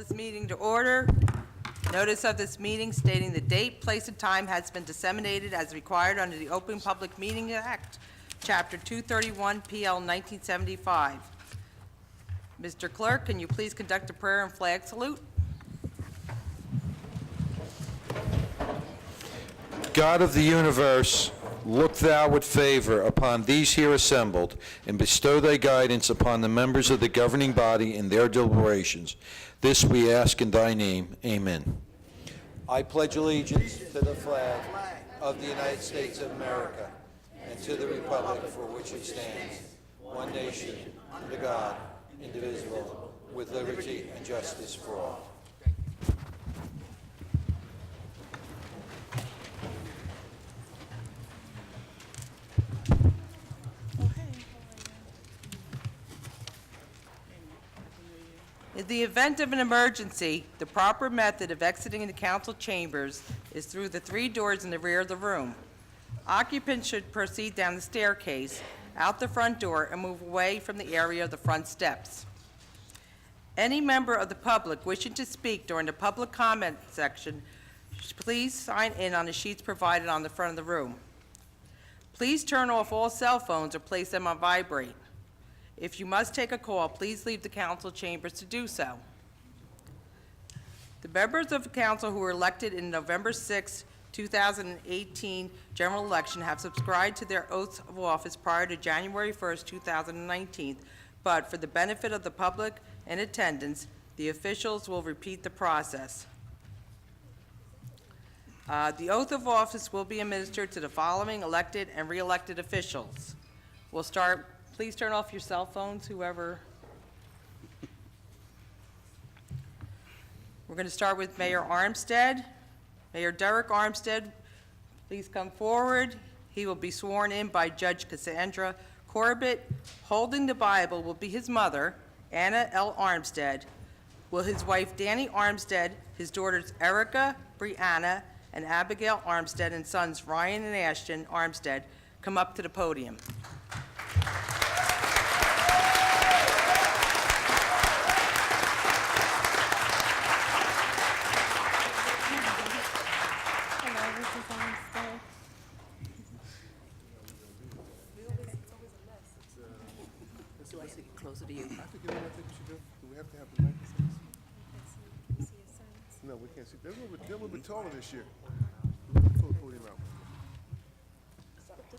this meeting to order. Notice of this meeting stating the date, place, and time has been disseminated as required under the Open Public Meeting Act, Chapter 231, PL 1975. Mr. Clerk, can you please conduct a prayer and flag salute? God of the universe, look thou with favor upon these here assembled, and bestow thy guidance upon the members of the governing body in their deliberations. This we ask in thy name. Amen. I pledge allegiance to the flag of the United States of America and to the republic for which it stands, one nation, under God, indivisible, with liberty and justice for all. In the event of an emergency, the proper method of exiting the council chambers is through the 3 doors in the rear of the room. Occupants should proceed down the staircase, out the front door, and move away from the area of the front steps. Any member of the public wishing to speak during the public comment section, please sign in on the sheets provided on the front of the room. Please turn off all cell phones or place them on vibrate. If you must take a call, please leave the council chambers to do so. The members of the council who were elected in November 6, 2018 general election have subscribed to their oaths of office prior to January 1, 2019, but for the benefit of the public in attendance, the officials will repeat the process. The oath of office will be administered to the following elected and re-elected officials. We'll start. Please turn off your cell phones, whoever. We're going to start with Mayor Armstead. Mayor Derek Armstead, please come forward. He will be sworn in by Judge Cassandra Corbett. Holding the Bible will be his mother, Anna L. Armstead. Will his wife, Danny Armstead, his daughters, Erica, Brianna, and Abigail Armstead, and sons, Ryan and Ashton Armstead, come up to the podium. Closer to you. I think, you know what I think we should do? Do we have to have the microphones? No, we can't see. They're a little bit taller this year. Pull the podium out.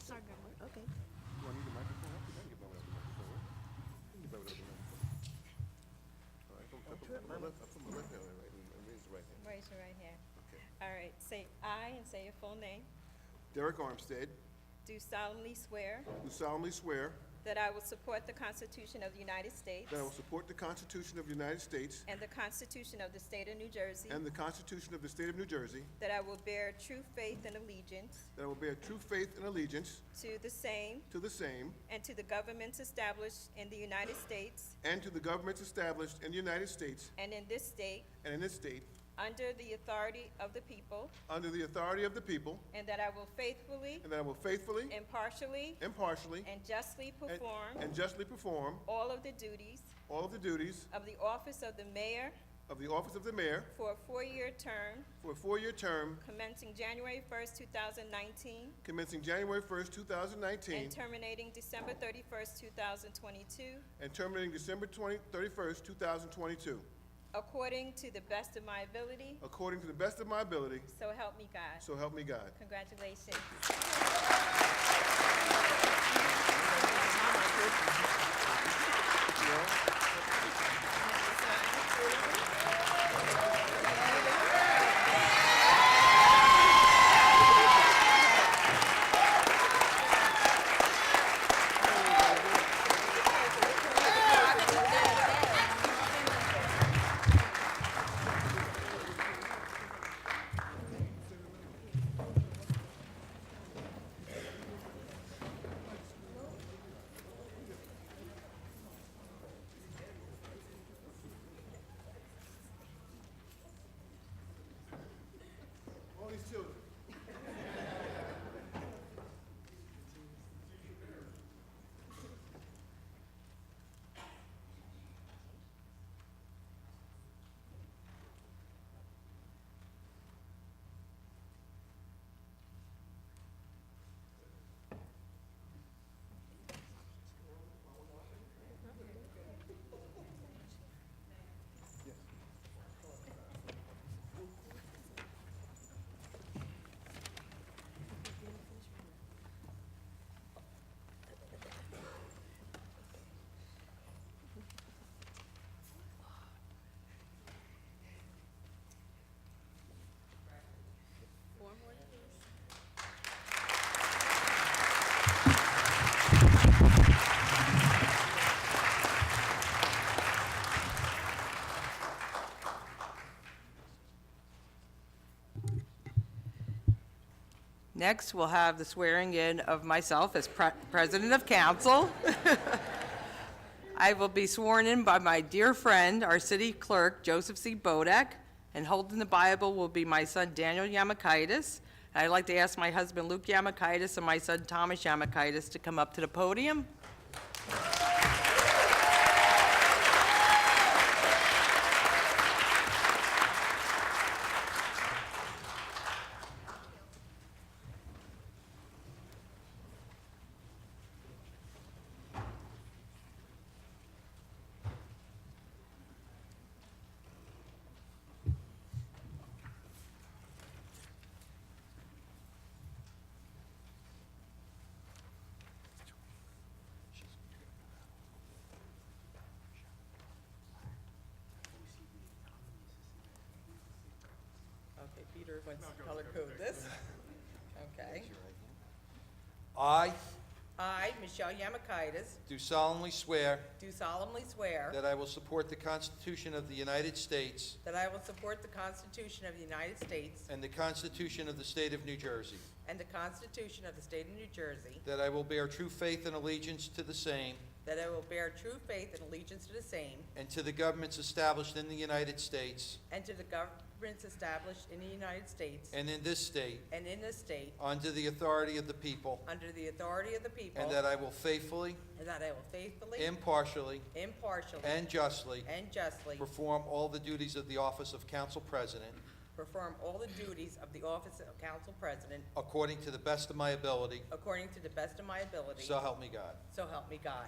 Okay. Do I need the microphone? I think I can get by without the microphone, right? I can get by without the microphone. All right, I put my left hand on right and raise the right hand. Raise your right hand. Okay. All right, say I and say your full name. Derek Armstead, Do solemnly swear do solemnly swear that I will support the Constitution of the United States that I will support the Constitution of the United States and the Constitution of the State of New Jersey, and the Constitution of the State of New Jersey, that I will bear true faith and allegiance that I will bear true faith and allegiance to the same to the same and to the governments established in the United States and to the governments established in the United States and in this state and in this state, under the authority of the people, under the authority of the people, and that I will faithfully, and that I will faithfully, impartially, impartially, and justly perform and justly perform all of the duties all of the duties of the office of the mayor of the office of the mayor for a 4-year term for a 4-year term commencing January 1st, 2019, commencing January 1st, 2019, and terminating December 31st, 2022, and terminating December 31st, 2022, according to the best of my ability, according to the best of my ability, so help me God. so help me God. Congratulations. Next, we'll have the swearing in of myself as President of Council. I will be sworn in by my dear friend, our city clerk, Joseph C. Bodak, and holding the Bible will be my son, Daniel Yamakaitis. I'd like to ask my husband, Luke Yamakaitis, and my son, Thomas Yamakaitis, to come up to the podium. Okay, Peter wants to color code this. Okay. I, Michelle Yamakaitis, do solemnly swear do solemnly swear that I will support the Constitution of the United States that I will support the Constitution of the United States and the Constitution of the State of New Jersey, and the Constitution of the State of New Jersey, that I will bear true faith and allegiance to the same that I will bear true faith and allegiance to the same, and to the governments established in the United States and to the governments established in the United States and in this state, and in this state, under the authority of the people, under the authority of the people, and that I will faithfully, and that I will faithfully, impartially, impartially, and justly and justly perform all the duties of the office of Council President perform all the duties of the office of Council President according to the best of my ability, according to the best of my ability. so help me God. So help me God.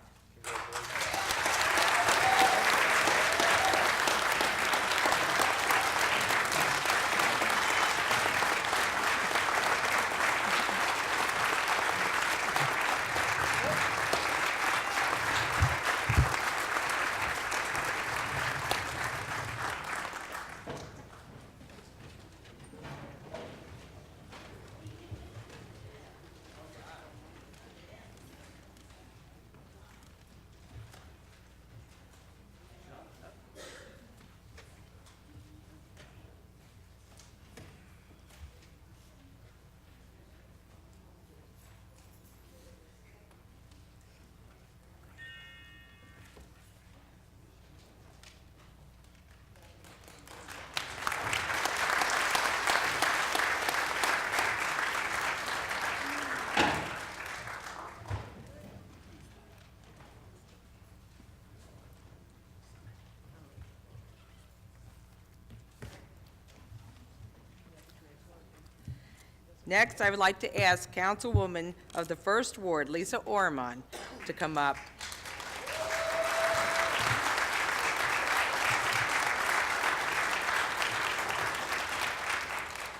Next, I would like to ask Councilwoman of the First Ward, Lisa Orman, to come up.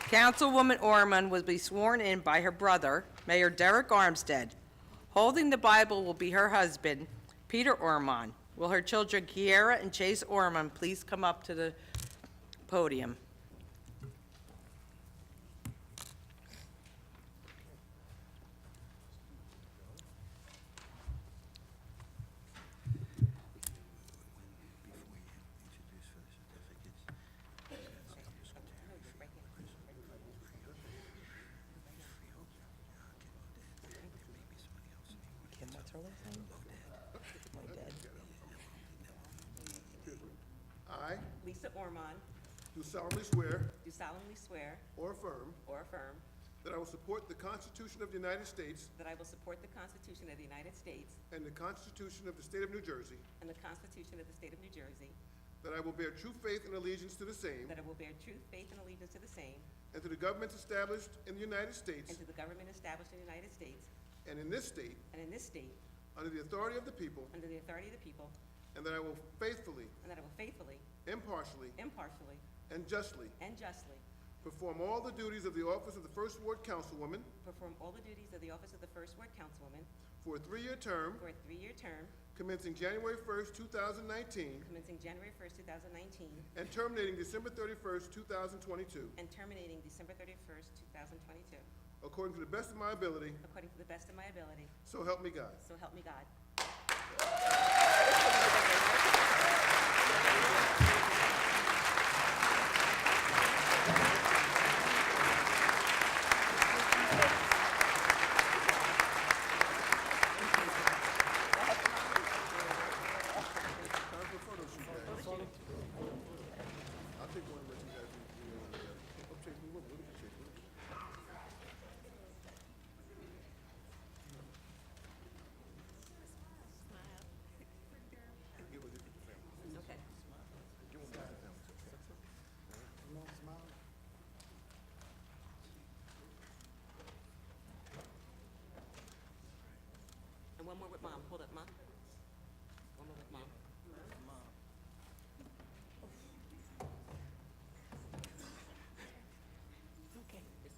Councilwoman Orman will be sworn in by her brother, Mayor Derek Armstead. Holding the Bible will be her husband, Peter Orman. Will her children, Kiera and Chase Orman, please come up to the podium? Kim, what's her last name? Moded. I Lisa Orman, do solemnly swear do solemnly swear or affirm or affirm that I will support the Constitution of the United States that I will support the Constitution of the United States and the Constitution of the State of New Jersey, and the Constitution of the State of New Jersey, that I will bear true faith and allegiance to the same that I will bear true faith and allegiance to the same, and to the governments established in the United States and to the government established in the United States and in this state and in this state, under the authority of the people, under the authority of the people, and that I will faithfully, and that I will faithfully, impartially, impartially, and justly and justly perform all the duties of the office of the First Ward Councilwoman perform all the duties of the office of the First Ward Councilwoman for a 3-year term for a 3-year term commencing January 1st, 2019, commencing January 1st, 2019, and terminating December 31st, 2022, and terminating December 31st, 2022, according to the best of my ability, according to the best of my ability, so help me God. so help me God. One more with Mom. Hold up, Mom. One more with Mom. Okay. This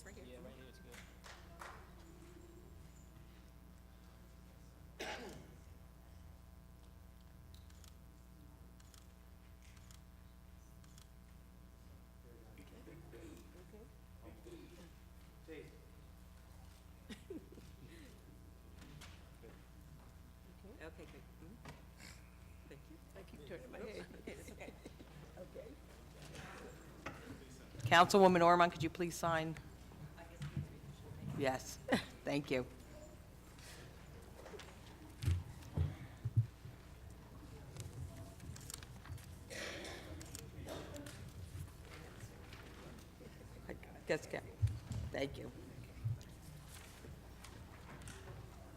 right here. Yeah, right here is good. Okay, good. Thank you. I keep turning my head. It's okay. Councilwoman Ormond, could you please sign? Yes, thank you. Yes, thank you.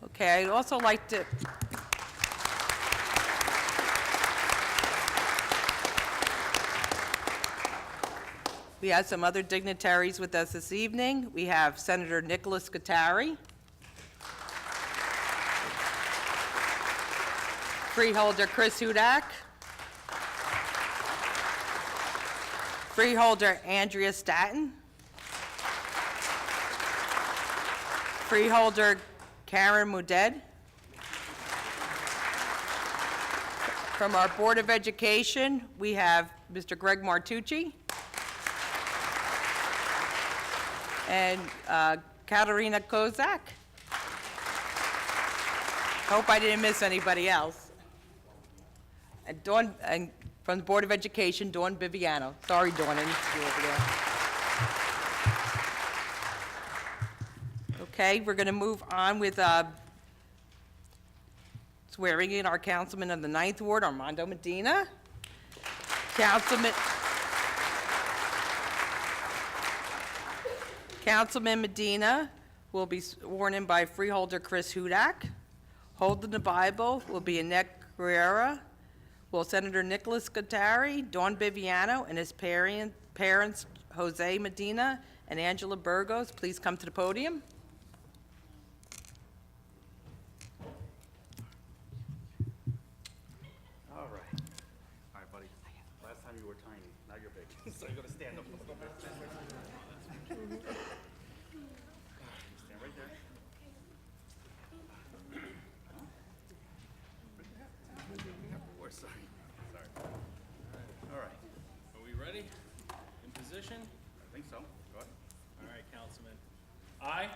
Okay, I'd also like to, we have some other dignitaries with us this evening. We have Senator Nicholas Guattari, Freeholder Chris Hudak, Freeholder Andrea Staton, Freeholder Karen Muded. From our Board of Education, we have Mr. Greg Martucci and Katerina Kozak. Hope I didn't miss anybody else. And Dawn, and from the Board of Education, Dawn Biviano. Sorry, Dawn, I need to see you over there. Okay, we're going to move on with swearing in our councilman of the 9th Ward, Armando Medina. Councilman Medina will be sworn in by Freeholder Chris Hudak. Holding the Bible will be Annette Guerrera. Will Senator Nicholas Guattari, Dawn Biviano, and his parents, Jose Medina and Angela Burgos, please come to the podium. All right, buddy. Last time you were tiny, now you're big. So you're gonna stand up a little bit. Stand right there. We're sorry. All right. Are we ready? In position? I think so. Go ahead. All right, Councilman. I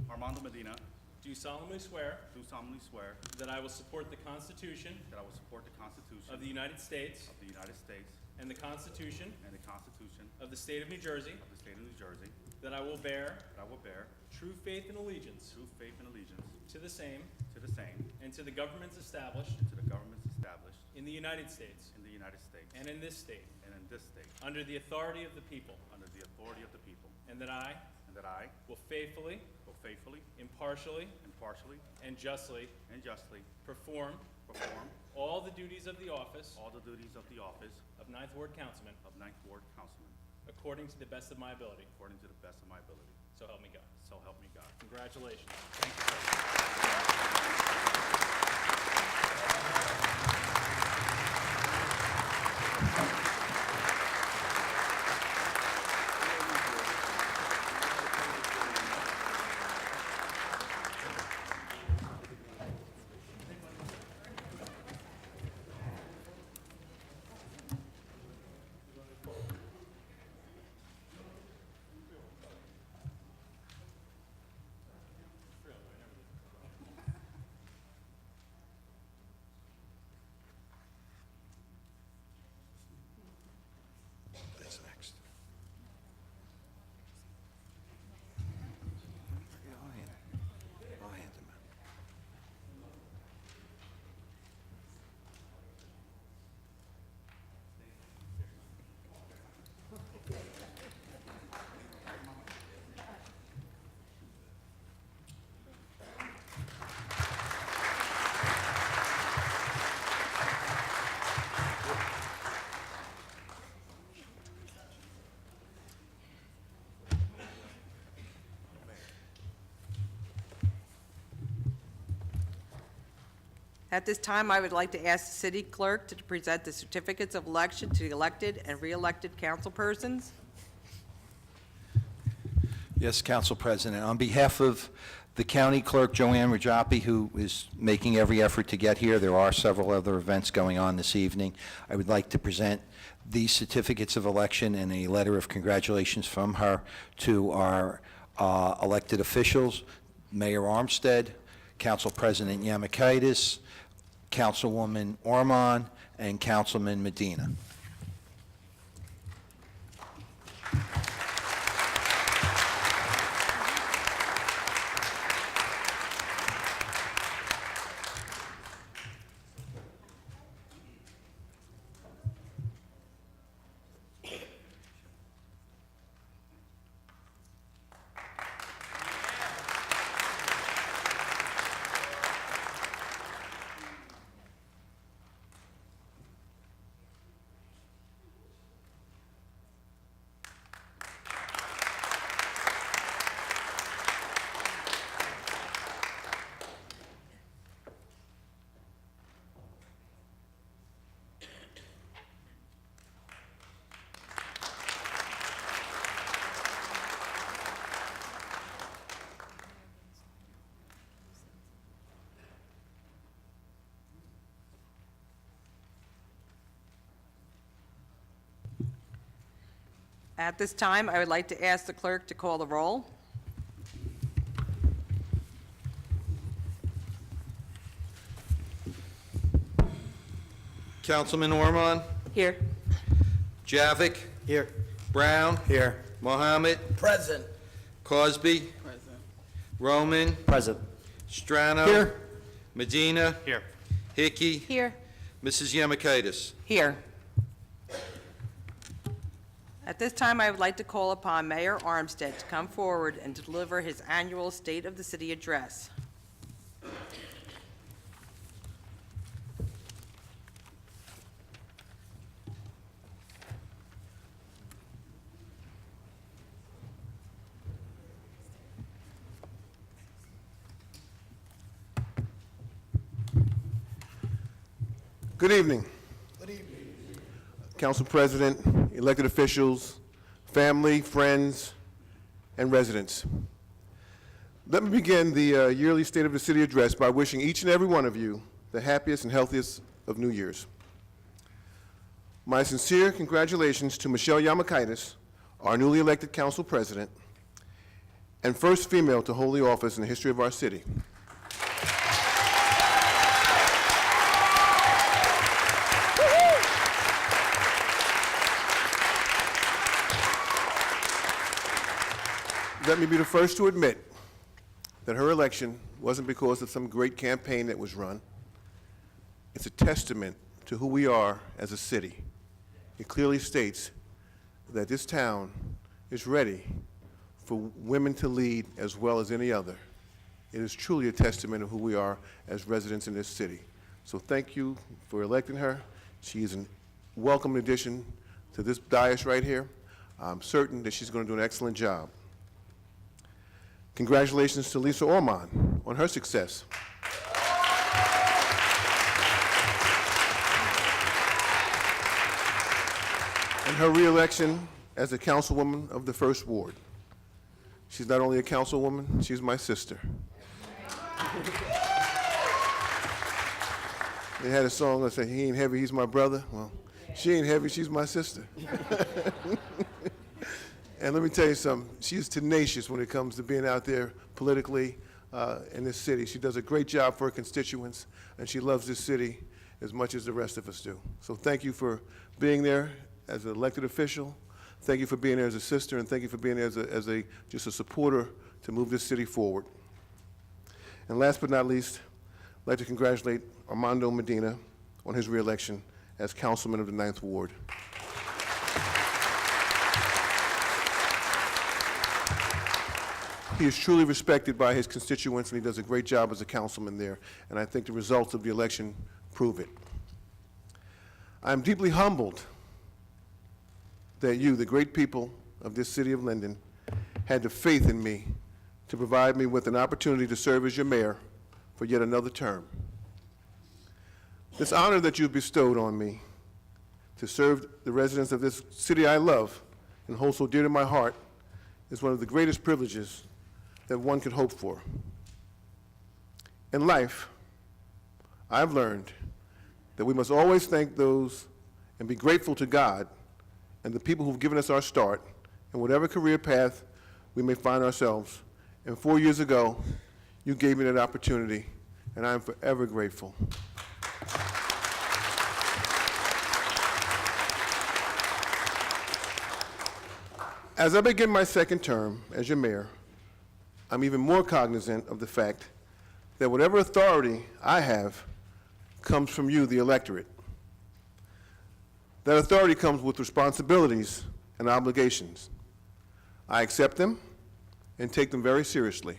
Armando Medina, do solemnly swear do solemnly swear that I will support the Constitution that I will support the Constitution of the United States of the United States and the Constitution and the Constitution of the State of New Jersey, of the State of New Jersey, that I will bear that I will bear true faith and allegiance true faith and allegiance to the same to the same and to the governments established to the governments established in the United States in the United States and in this state, and in this state, under the authority of the people, under the authority of the people, and that I and that I will faithfully, will faithfully, impartially, impartially, and justly and justly perform perform all the duties of the office all the duties of the office of 9th Ward Councilman of 9th Ward Councilman according to the best of my ability. according to the best of my ability. So help me God. So help me God. Congratulations. Thank you, sir. At this time, I would like to ask the city clerk to present the certificates of election to the elected and re-elected councilpersons. Yes, Council President. On behalf of the county clerk, Joanne Rajapi, who is making every effort to get here, there are several other events going on this evening. I would like to present these certificates of election and a letter of congratulations from her to our elected officials, Mayor Armstead, Council President Yamakaitis, Councilwoman Orman, and Councilman Medina. At this time, I would like to ask the clerk to call the roll. Councilman Orman, Here. Javik. Here. Brown. Here. Mohammed. Present. Cosby. Present. Roman. Present. Strano. Here. Medina. Here. Hickey. Here. Mrs. Yamakaitis. Here. At this time, I would like to call upon Mayor Armstead to come forward and deliver his annual State of the City address. Good evening. Good evening. Council President, elected officials, family, friends, and residents. Let me begin the yearly State of the City address by wishing each and every one of you the happiest and healthiest of New Year's. My sincere congratulations to Michelle Yamakaitis, our newly elected council president, and first female to hold the office in the history of our city. Let me be the first to admit that her election wasn't because of some great campaign that was run. It's a testament to who we are as a city. It clearly states that this town is ready for women to lead as well as any other. It is truly a testament of who we are as residents in this city. So thank you for electing her. She is a welcome addition to this dais right here. I'm certain that she's going to do an excellent job. Congratulations to Lisa Orman on her success. And her re-election as a councilwoman of the First Ward. She's not only a councilwoman, she's my sister. They had a song that said, "He ain't heavy, he's my brother." Well, she ain't heavy, she's my sister. And let me tell you something, she's tenacious when it comes to being out there politically in this city. She does a great job for her constituents, and she loves this city as much as the rest of us do. So thank you for being there as an elected official. Thank you for being there as a sister, and thank you for being there as just a supporter to move this city forward. And last but not least, I'd like to congratulate Armando Medina on his re-election as councilman of the 9th Ward. He is truly respected by his constituents, and he does a great job as a councilman there, and I think the results of the election prove it. I am deeply humbled that you, the great people of this city of Linden, had the faith in me to provide me with an opportunity to serve as your mayor for yet another term. This honor that you've bestowed on me to serve the residents of this city I love and hold so dear to my heart is one of the greatest privileges that one could hope for. In life, I've learned that we must always thank those and be grateful to God and the people who've given us our start in whatever career path we may find ourselves. And 4 years ago, you gave me that opportunity, and I am forever grateful. As I begin my second term as your mayor, I'm even more cognizant of the fact that whatever authority I have comes from you, the electorate. That authority comes with responsibilities and obligations. I accept them and take them very seriously.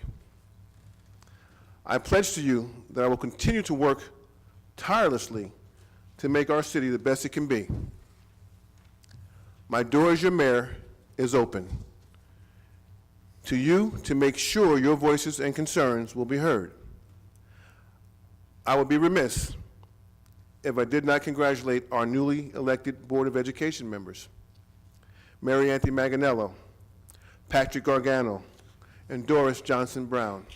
I pledge to you that I will continue to work tirelessly to make our city the best it can be. My door as your mayor is open to you to make sure your voices and concerns will be heard. I would be remiss if I did not congratulate our newly elected Board of Education members, Mary Anthony Manganello, Patrick Gargano, and Doris Johnson Brown.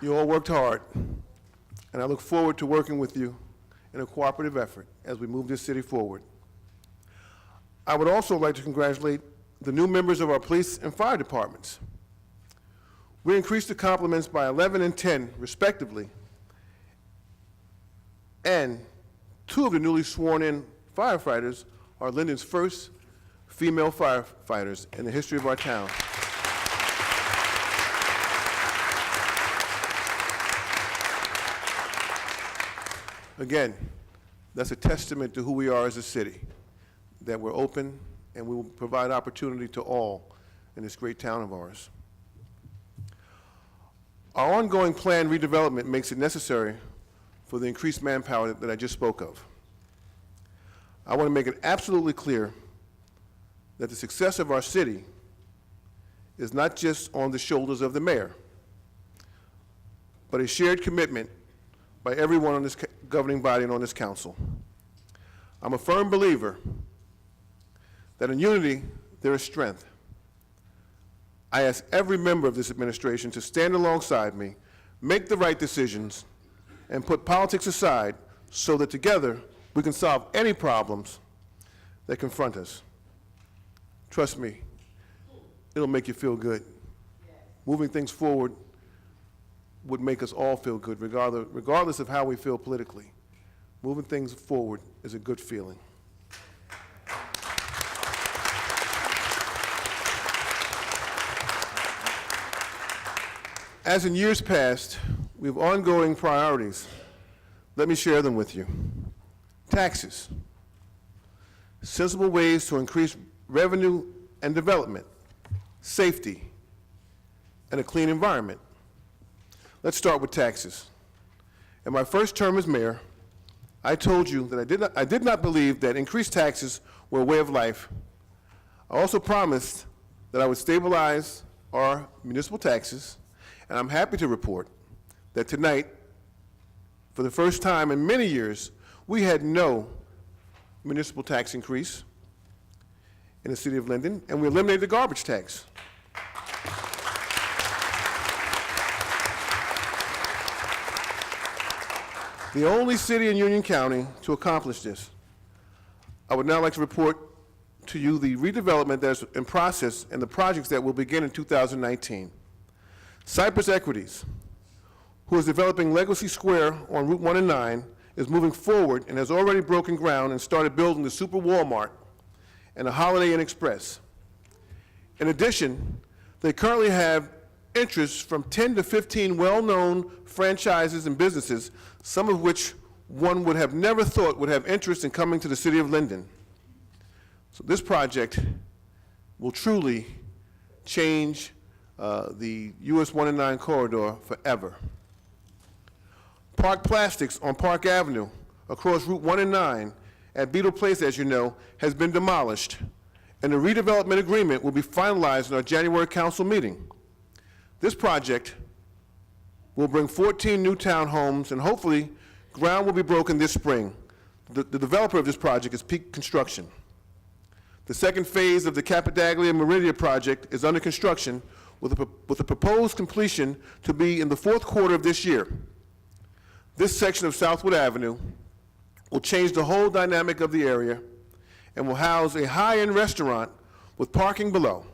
You all worked hard, and I look forward to working with you in a cooperative effort as we move this city forward. I would also like to congratulate the new members of our police and fire departments. We increased the compliments by 11 and 10, respectively, and 2 of the newly sworn-in firefighters are Linden's first female firefighters in the history of our town. Again, that's a testament to who we are as a city, that we're open and we will provide opportunity to all in this great town of ours. Our ongoing planned redevelopment makes it necessary for the increased manpower that I just spoke of. I want to make it absolutely clear that the success of our city is not just on the shoulders of the mayor, but a shared commitment by everyone on this governing body and on this council. I'm a firm believer that in unity there is strength. I ask every member of this administration to stand alongside me, make the right decisions, and put politics aside so that together we can solve any problems that confront us. Trust me, it'll make you feel good. Moving things forward would make us all feel good, regardless of how we feel politically. Moving things forward is a good feeling. As in years past, we have ongoing priorities. Let me share them with you. Taxes, sensible ways to increase revenue and development, safety, and a clean environment. Let's start with taxes. In my first term as mayor, I told you that I did not believe that increased taxes were a way of life. I also promised that I would stabilize our municipal taxes, and I'm happy to report that tonight, for the first time in many years, we had no municipal tax increase in the city of Linden, and we eliminated the garbage tax. The only city in Union County to accomplish this. I would now like to report to you the redevelopment that is in process and the projects that will begin in 2019. Cypress Equities, who is developing Legacy Square on Route 1 and 9, is moving forward and has already broken ground and started building the Super Walmart and a Holiday Inn Express. In addition, they currently have interest from 10 to 15 well-known franchises and businesses, some of which one would have never thought would have interest in coming to the city of Linden. So this project will truly change the US 1 and 9 corridor forever. Park Plastics on Park Avenue across Route 1 and 9 at Beetle Place, as you know, has been demolished, and the redevelopment agreement will be finalized in our January council meeting. This project will bring 14 new townhomes, and hopefully, ground will be broken this spring. The developer of this project is Peak Construction. The second phase of the Capitaglia Meridia project is under construction with a proposed completion to be in the fourth quarter of this year. This section of Southwood Avenue will change the whole dynamic of the area and will house a high-end restaurant with parking below.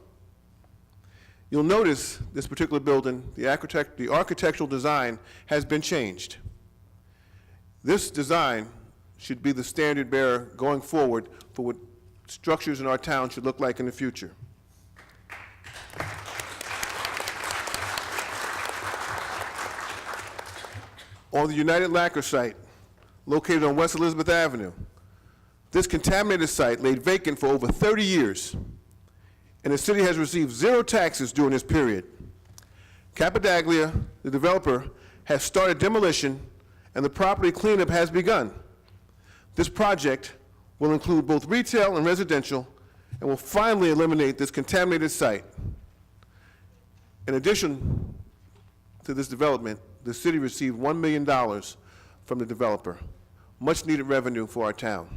You'll notice this particular building, the architectural design has been changed. This design should be the standard bearer going forward for what structures in our town should look like in the future. On the United Lacquer site, located on West Elizabeth Avenue, this contaminated site laid vacant for over 30 years, and the city has received 0 taxes during this period. Capitaglia, the developer, has started demolition, and the property cleanup has begun. This project will include both retail and residential, and will finally eliminate this contaminated site. In addition to this development, the city received $1 million from the developer, much needed revenue for our town.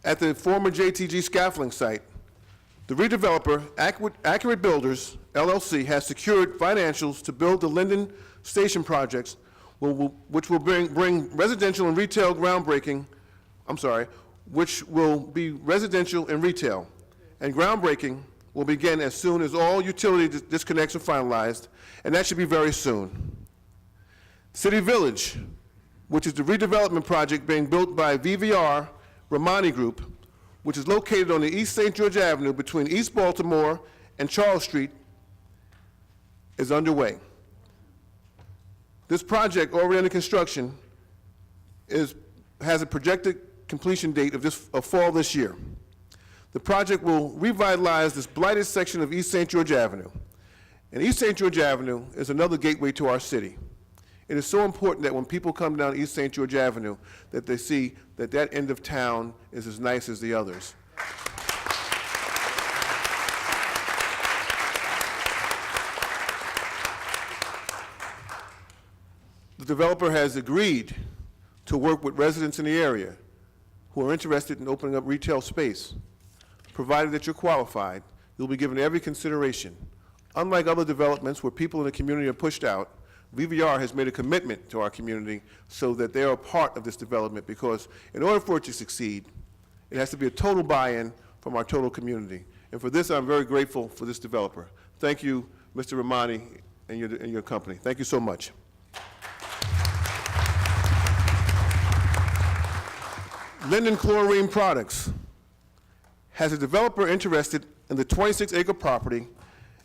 At the former JTG scaffolding site, the redeveloper, Accurate Builders, LLC, has secured financials to build the Linden station projects, which will bring residential and retail groundbreaking, which will be residential and retail. And groundbreaking will begin as soon as all utility disconnects are finalized, and that should be very soon. City Village, which is the redevelopment project being built by VVR Romani Group, which is located on the East St. George Avenue between East Baltimore and Charles Street, is underway. This project, already under construction, has a projected completion date of fall this year. The project will revitalize this blighted section of East St. George Avenue. And East St. George Avenue is another gateway to our city. It is so important that when people come down East St. George Avenue, that they see that that end of town is as nice as the others. The developer has agreed to work with residents in the area who are interested in opening up retail space. Provided that you're qualified, you'll be given every consideration. Unlike other developments where people in the community are pushed out, VVR has made a commitment to our community so that they are a part of this development, because in order for it to succeed, it has to be a total buy-in from our total community. And for this, I'm very grateful for this developer. Thank you, Mr. Romani, and your company. Thank you so much. Linden Chlorine Products has a developer interested in the 26-acre property,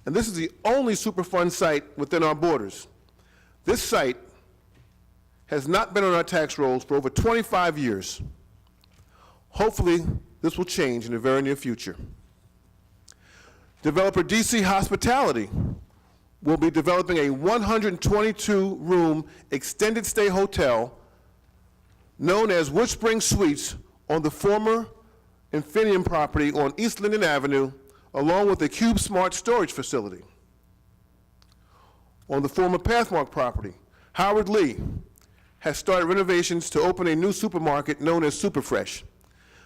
and this is the only Superfund site within our borders. This site has not been on our tax rolls for over 25 years. Hopefully, this will change in the very near future. Developer DC Hospitality will be developing a 122-room extended stay hotel known as Wood Spring Suites on the former Infinium property on East Linden Avenue, along with a Cube Smart storage facility. On the former Pathmark property, Howard Lee has started renovations to open a new supermarket known as Superfresh.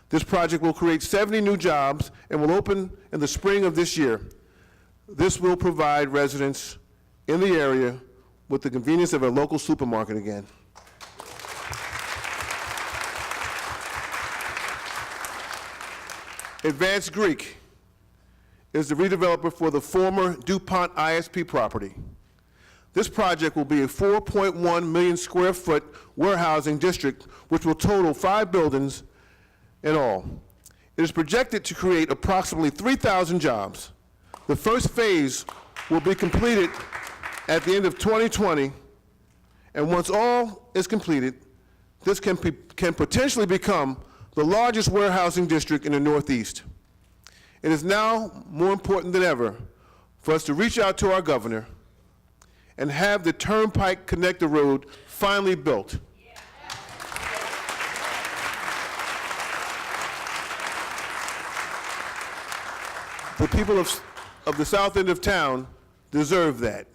This project will create 70 new jobs and will open in the spring of this year. This will provide residents in the area with the convenience of a local supermarket again. Advanced Greek is the redeveloper for the former DuPont ISP property. This project will be a 4.1 million square foot warehousing district, which will total 5 buildings in all. It is projected to create approximately 3,000 jobs. The first phase will be completed at the end of 2020, and once all is completed, this can potentially become the largest warehousing district in the Northeast. It is now more important than ever for us to reach out to our governor and have the Turnpike Connector Road finally built. The people of the south end of town deserve that.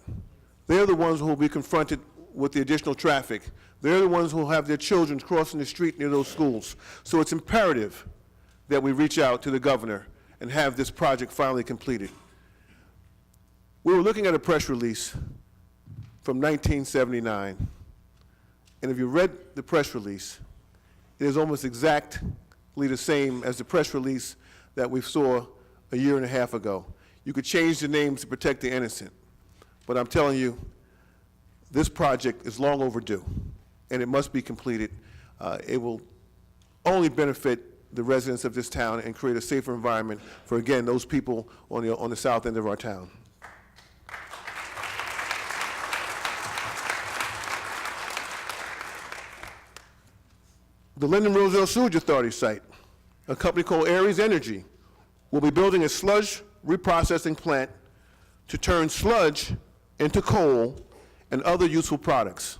They're the ones who will be confronted with the additional traffic. They're the ones who will have their children crossing the street near those schools. So it's imperative that we reach out to the governor and have this project finally completed. We were looking at a press release from 1979, and if you read the press release, it is almost exactly the same as the press release that we saw a year and a half ago. You could change the names to protect the innocent, but I'm telling you, this project is long overdue, and it must be completed. It will only benefit the residents of this town and create a safer environment for, again, those people on the south end of our town. The Linden Roselle Sewage Authority site, a company called Aries Energy, will be building a sludge reprocessing plant to turn sludge into coal and other useful products.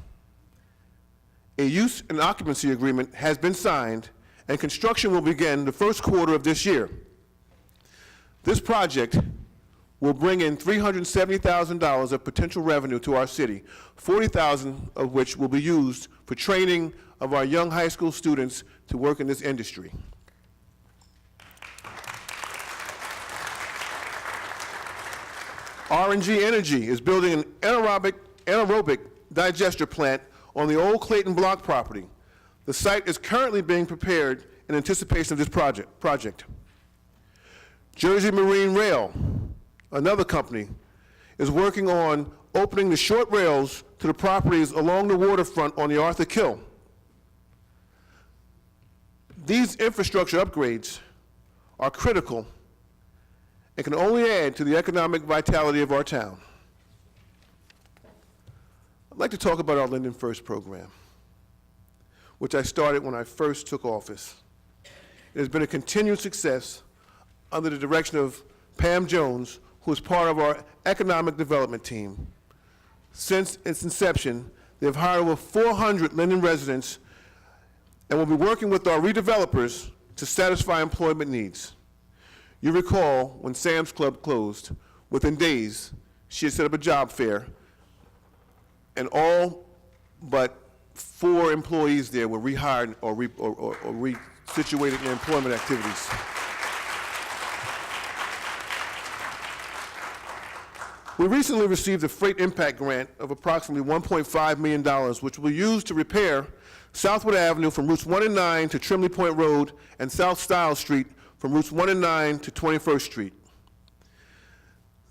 A use and occupancy agreement has been signed, and construction will begin the first quarter of this year. This project will bring in $370,000 of potential revenue to our city, $40,000 of which will be used for training of our young high school students to work in this industry. R&G Energy is building an anaerobic digester plant on the old Clayton Block property. The site is currently being prepared in anticipation of this project. Jersey Marine Rail, another company, is working on opening the short rails to the properties along the waterfront on the Arthur Kill. These infrastructure upgrades are critical and can only add to the economic vitality of our town. I'd like to talk about our Linden First program, which I started when I first took office. It has been a continued success under the direction of Pam Jones, who is part of our economic development team. Since its inception, they have hired over 400 Linden residents and will be working with our redevelopers to satisfy employment needs. You recall when Sam's Club closed, within days, she had set up a job fair, and all but 4 employees there were rehired or resituated in their employment activities. We recently received a freight impact grant of approximately $1.5 million, which will be used to repair Southwood Avenue from routes 1 and 9 to Trimley Point Road and South Stiles Street from routes 1 and 9 to 21st Street.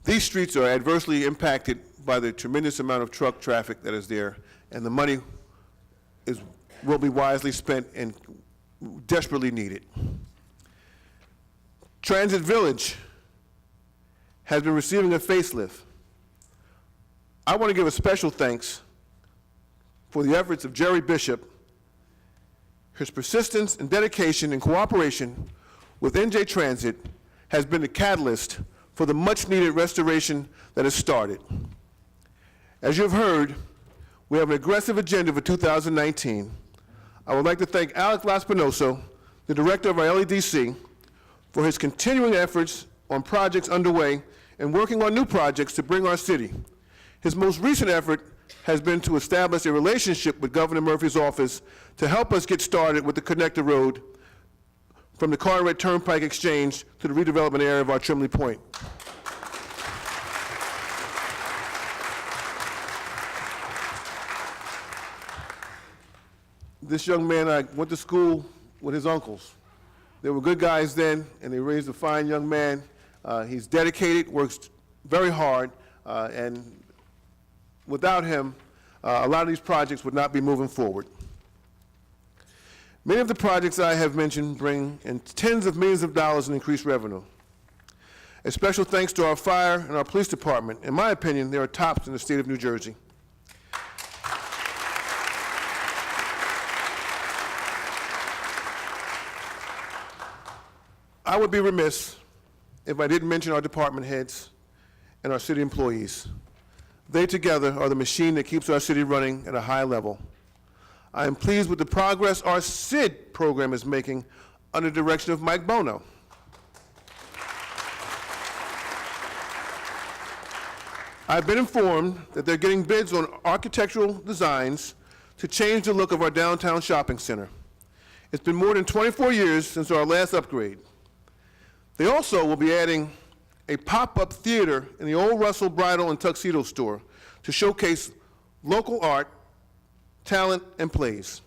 These streets are adversely impacted by the tremendous amount of truck traffic that is there, and the money will be wisely spent and desperately needed. Transit Village has been receiving a facelift. I want to give a special thanks for the efforts of Jerry Bishop. His persistence and dedication and cooperation with NJ Transit has been the catalyst for the much-needed restoration that has started. As you have heard, we have an aggressive agenda for 2019. I would like to thank Alec Laspinoso, the director of our LEDC, for his continuing efforts on projects underway and working on new projects to bring our city. His most recent effort has been to establish a relationship with Governor Murphy's office to help us get started with the connector road from the Carteret Turnpike Exchange to the redevelopment area of our Trimley Point. This young man, I went to school with his uncles. They were good guys then, and they raised a fine young man. He's dedicated, works very hard, and without him, a lot of these projects would not be moving forward. Many of the projects I have mentioned bring in tens of millions of dollars in increased revenue. A special thanks to our fire and our police department. In my opinion, they are tops in the state of New Jersey. I would be remiss if I didn't mention our department heads and our city employees. They together are the machine that keeps our city running at a high level. I am pleased with the progress our SID program is making under the direction of Mike Bono. I've been informed that they're getting bids on architectural designs to change the look of our downtown shopping center. It's been more than 24 years since our last upgrade. They also will be adding a pop-up theater in the old Russell Bridal and Tuxedo store to showcase local art, talent, and plays.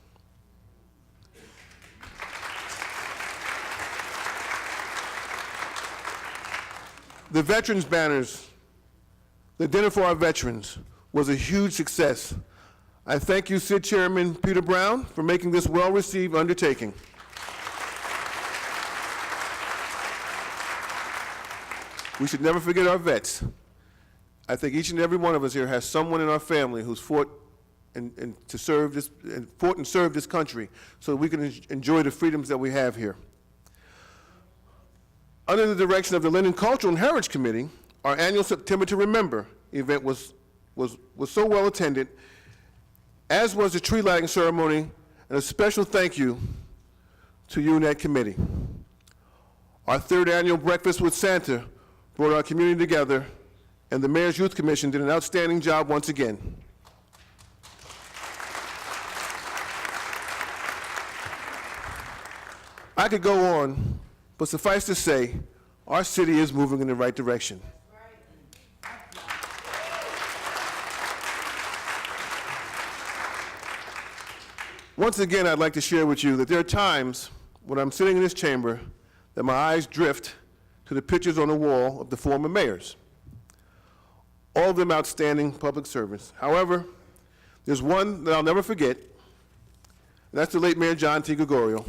The veterans banners, the dinner for our veterans, was a huge success. I thank you, CID Chairman Peter Brown, for making this well-received undertaking. We should never forget our vets. I think each and every one of us here has someone in our family who's fought and served this country so that we can enjoy the freedoms that we have here. Under the direction of the Linden Cultural and Heritage Committee, our annual September to Remember event was so well attended, as was the tree lighting ceremony, and a special thank you to you and that committee. Our third annual Breakfast with Santa brought our community together, and the Mayor's Youth Commission did an outstanding job once again. I could go on, but suffice to say, our city is moving in the right direction. Once again, I'd like to share with you that there are times when I'm sitting in this chamber that my eyes drift to the pictures on the wall of the former mayors. All of them outstanding public servants. However, there's one that I'll never forget, and that's the late Mayor John T. Gregorio.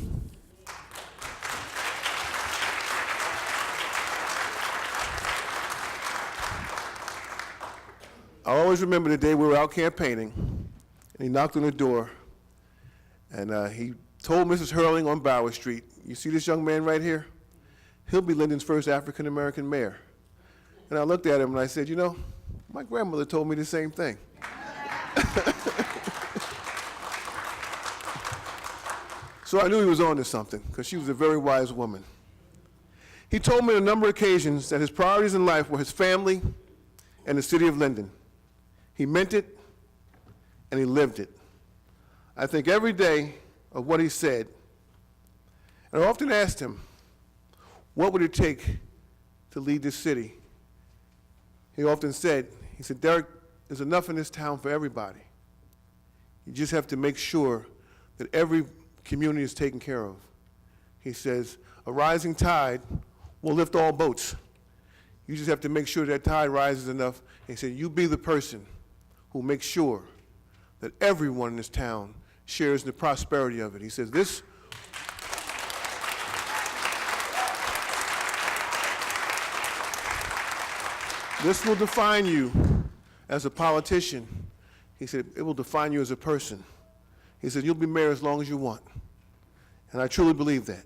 I always remember the day we were out campaigning, and he knocked on the door, and he told Mrs. Hurling on Bower Street, "You see this young man right here? He'll be Linden's first African-American mayor." And I looked at him and I said, "You know, my grandmother told me the same thing." So I knew he was on to something, because she was a very wise woman. He told me on a number of occasions that his priorities in life were his family and the city of Linden. He meant it, and he lived it. I think every day of what he said, and I often asked him, what would it take to lead this city? He often said, he said, "Derek, there's enough in this town for everybody. You just have to make sure that every community is taken care of." He says, "A rising tide will lift all boats. You just have to make sure that tide rises enough." He said, "You be the person who makes sure that everyone in this town shares in the prosperity of it." He says, this will define you as a politician. He said, it will define you as a person. He said, you'll be mayor as long as you want. And I truly believe that.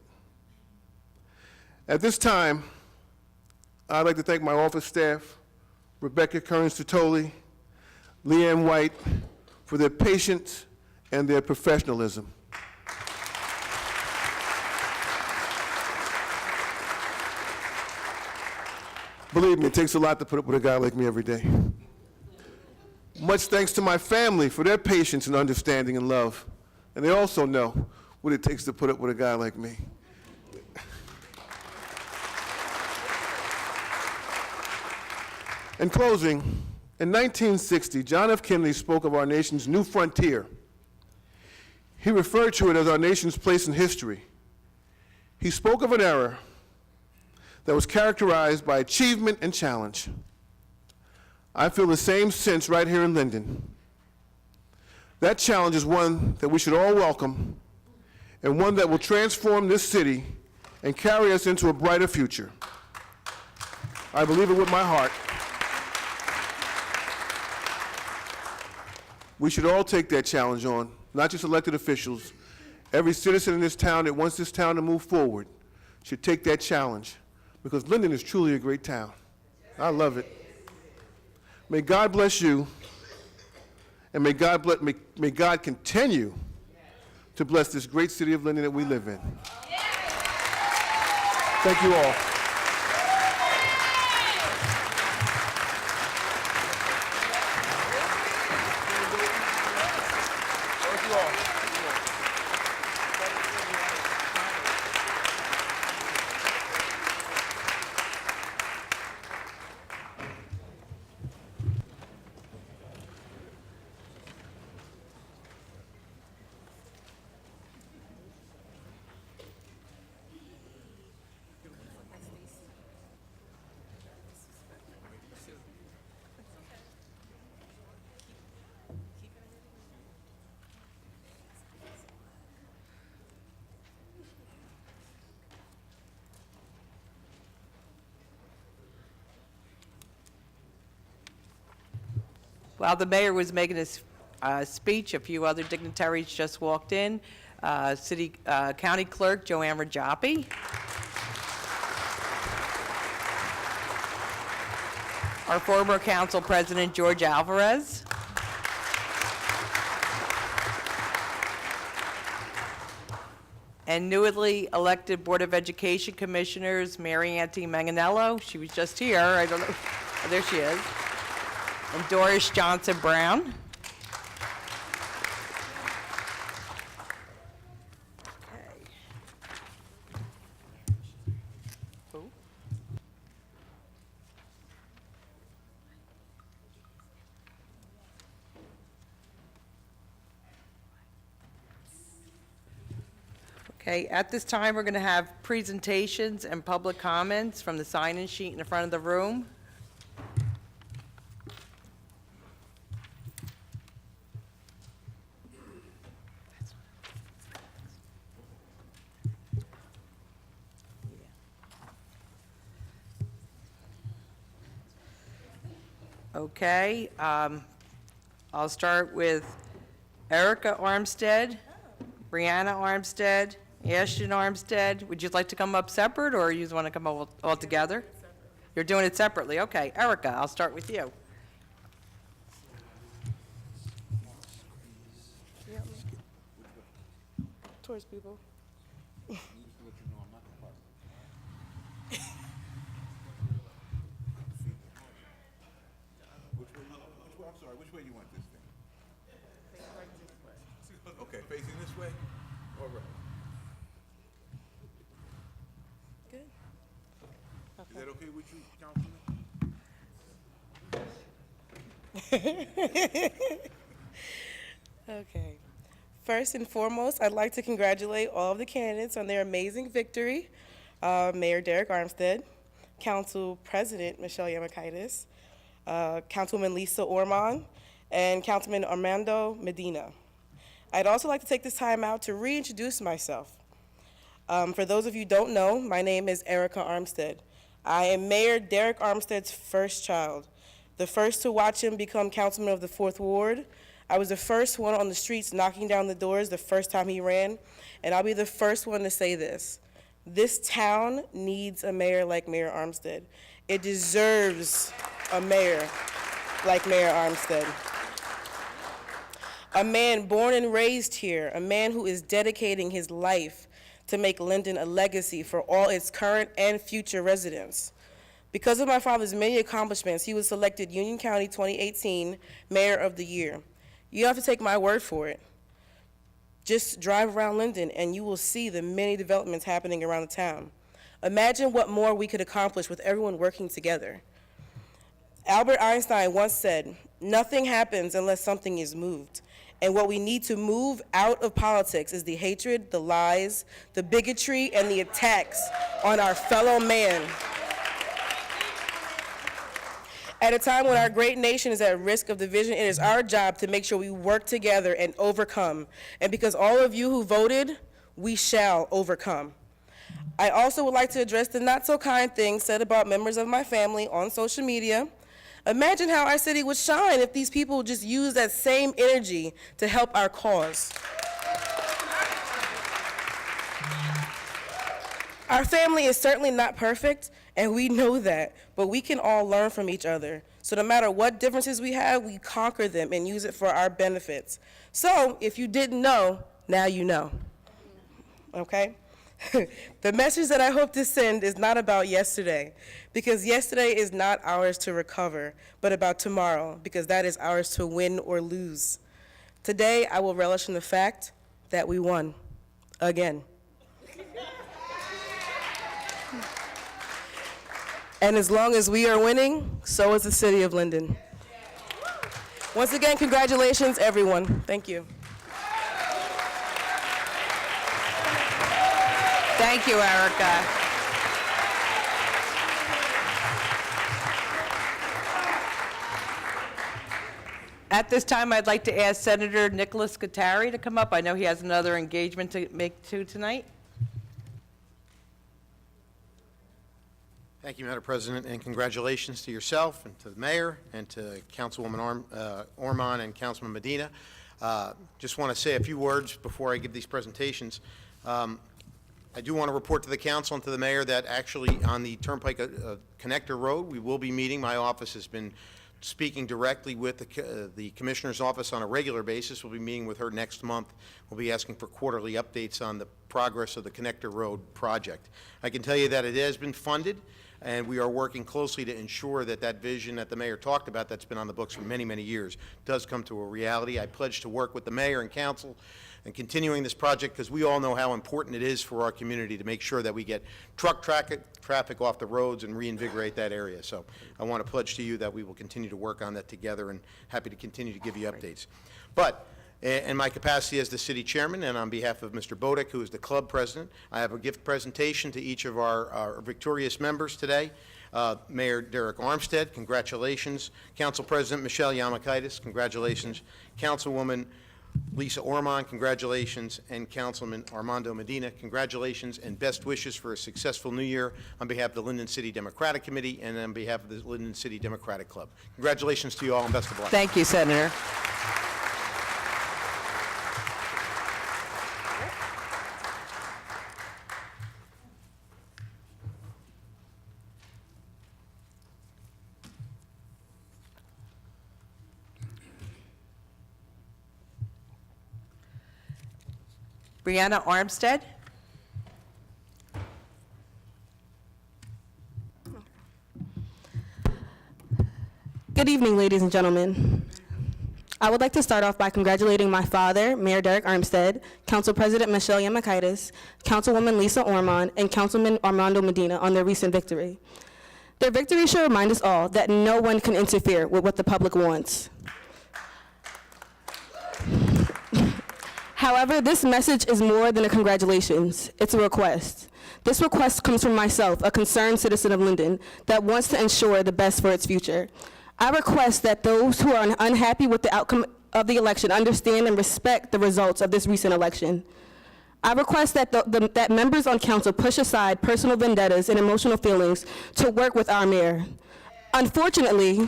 At this time, I'd like to thank my office staff, Rebecca Kearns-Totoli, Leanne White, for their patience and their professionalism. Believe me, it takes a lot to put up with a guy like me every day. Much thanks to my family for their patience and understanding and love. And they also know what it takes to put up with a guy like me. In closing, in 1960, John F. Kennedy spoke of our nation's new frontier. He referred to it as our nation's place in history. He spoke of an era that was characterized by achievement and challenge. I feel the same sense right here in Linden. That challenge is one that we should all welcome, and one that will transform this city and carry us into a brighter future. I believe it with my heart. We should all take that challenge on, not just elected officials. Every citizen in this town that wants this town to move forward should take that challenge, because Linden is truly a great town. I love it. May God bless you, and may God continue to bless this great city of Linden that we live in. Thank you all. While the mayor was making his speech, a few other dignitaries just walked in. County Clerk Joanne Rajapi. Our former council president, George Alvarez. And newly elected Board of Education Commissioners, Mary Ann Manganello. She was just here, I don't know, oh, there she is. And Doris Johnson Brown. Okay, at this time, we're going to have presentations and public comments from the sign-in sheet in the front of the room. Okay, I'll start with Erica Armstead, Brianna Armstead, Ashton Armstead. Would you like to come up separate, or you just want to come all together? You're doing it separately. Okay, Erica, I'll start with you. Towards people. Which way do you want this thing? Okay, facing this way? All right. Good. Is that okay with you, Councilman? Okay. First and foremost, I'd like to congratulate all of the candidates on their amazing victory. Mayor Derek Armstead, Council President Michelle Yamakaitis, Councilwoman Lisa Ormond, and Councilman Armando Medina. I'd also like to take this time out to reintroduce myself. For those of you who don't know, my name is Erica Armstead. I am Mayor Derek Armstead's first child, the first to watch him become councilman of the 4th Ward. I was the first one on the streets knocking down the doors the first time he ran, and I'll be the first one to say this. This town needs a mayor like Mayor Armstead. It deserves a mayor like Mayor Armstead. A man born and raised here, a man who is dedicating his life to make Linden a legacy for all its current and future residents. Because of my father's many accomplishments, he was selected Union County 2018 Mayor of the Year. You don't have to take my word for it. Just drive around Linden and you will see the many developments happening around the town. Imagine what more we could accomplish with everyone working together. Albert Einstein once said, "Nothing happens unless something is moved." And what we need to move out of politics is the hatred, the lies, the bigotry, and the attacks on our fellow man. At a time when our great nation is at risk of division, it is our job to make sure we work together and overcome. And because all of you who voted, we shall overcome. I also would like to address the not-so-kind things said about members of my family on social media. Imagine how our city would shine if these people just used that same energy to help our cause. Our family is certainly not perfect, and we know that, but we can all learn from each other. So no matter what differences we have, we conquer them and use it for our benefits. So if you didn't know, now you know. Okay? The message that I hope to send is not about yesterday, because yesterday is not ours to recover, but about tomorrow, because that is ours to win or lose. Today, I will relish in the fact that we won, again. And as long as we are winning, so is the city of Linden. Once again, congratulations, everyone. Thank you. Thank you, Erica. At this time, I'd like to ask Senator Nicholas Scutari to come up. I know he has another engagement to make too tonight. Thank you, Madam President, and congratulations to yourself and to the mayor and to Councilwoman Orman and Councilman Medina. Just want to say a few words before I give these presentations. I do want to report to the council and to the mayor that actually on the Turnpike Connector Road, we will be meeting. My office has been speaking directly with the Commissioner's office on a regular basis. We'll be meeting with her next month. We'll be asking for quarterly updates on the progress of the Connector Road project. I can tell you that it has been funded, and we are working closely to ensure that that vision that the mayor talked about that's been on the books for many, many years does come to a reality. I pledge to work with the mayor and council and continuing this project because we all know how important it is for our community to make sure that we get truck traffic off the roads and reinvigorate that area. So I want to pledge to you that we will continue to work on that together, and happy to continue to give you updates. But in my capacity as the city chairman and on behalf of Mr. Bodick, who is the club president, I have a gift presentation to each of our victorious members today. Mayor Derek Armstead, congratulations. Council President Michelle Yamakaitis, congratulations. Councilwoman Lisa Orman, congratulations. And Councilman Armando Medina, congratulations and best wishes for a successful new year on behalf of the Linden City Democratic Committee and on behalf of the Linden City Democratic Club. Congratulations to you all and best of luck. Thank you, Senator. Brianna Armstead. Good evening, ladies and gentlemen. I would like to start off by congratulating my father, Mayor Derek Armstead, Council President Michelle Yamakaitis, Councilwoman Lisa Orman, and Councilman Armando Medina on their recent victory. Their victory should remind us all that no one can interfere with what the public wants. However, this message is more than a congratulations. It's a request. This request comes from myself, a concerned citizen of Linden that wants to ensure the best for its future. I request that those who are unhappy with the outcome of the election understand and respect the results of this recent election. I request that, that members on council push aside personal vendettas and emotional feelings to work with our mayor. Unfortunately,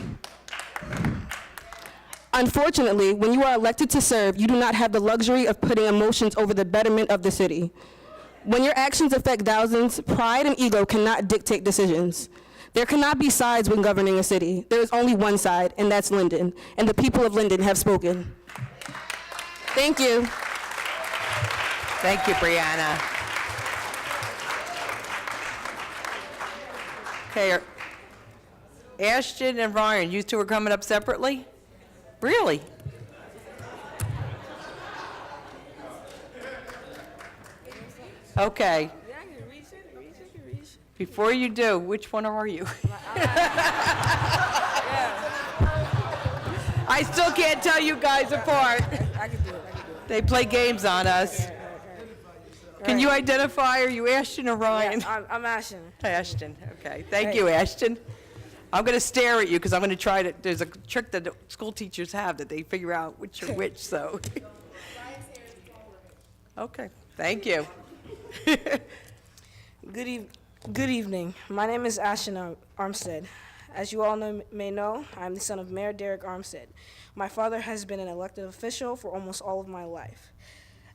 when you are elected to serve, you do not have the luxury of putting emotions over the betterment of the city. When your actions affect thousands, pride and ego cannot dictate decisions. There cannot be sides when governing a city. There is only one side, and that's Linden, and the people of Linden have spoken. Thank you. Thank you, Brianna. Okay, Ashton and Ryan, you two are coming up separately? Really? Okay. Before you do, which one are you? I still can't tell you guys apart. I can do it. They play games on us. Can you identify? Are you Ashton or Ryan? Yeah, I'm Ashton. Ashton, okay. Thank you, Ashton. I'm going to stare at you because I'm going to try to, there's a trick that school teachers have that they figure out which are which, so. Okay, thank you. Good evening. My name is Ashton Armstead. As you all may know, I'm the son of Mayor Derek Armstead. My father has been an elected official for almost all of my life.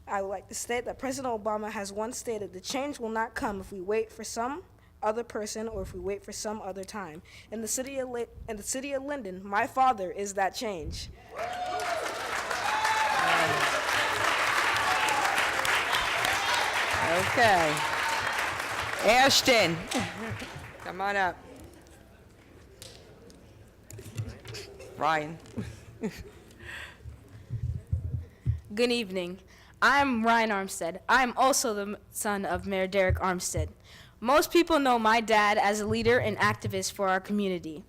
I would like to state that President Obama has once stated the change will not come if we wait for some other person or if we wait for some other time. In the city of Linden, my father is that change. Okay. Ashton, come on up. Ryan. Good evening. I'm Ryan Armstead. I'm also the son of Mayor Derek Armstead. Most people know my dad as a leader and activist for our community.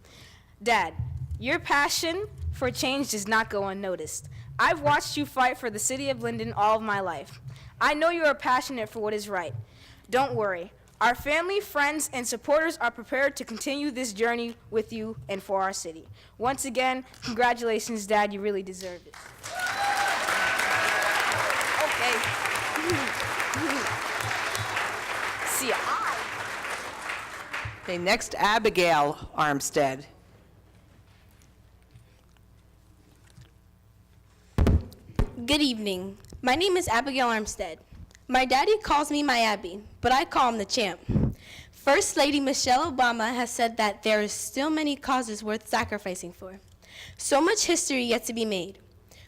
Dad, your passion for change does not go unnoticed. I've watched you fight for the city of Linden all of my life. I know you are passionate for what is right. Don't worry. Our family, friends, and supporters are prepared to continue this journey with you and for our city. Once again, congratulations, Dad. You really deserve it. Okay. See ya. Okay, next, Abigail Armstead. Good evening. My name is Abigail Armstead. My daddy calls me my Abby, but I call him the champ. First Lady Michelle Obama has said that there is still many causes worth sacrificing for. So much history yet to be made.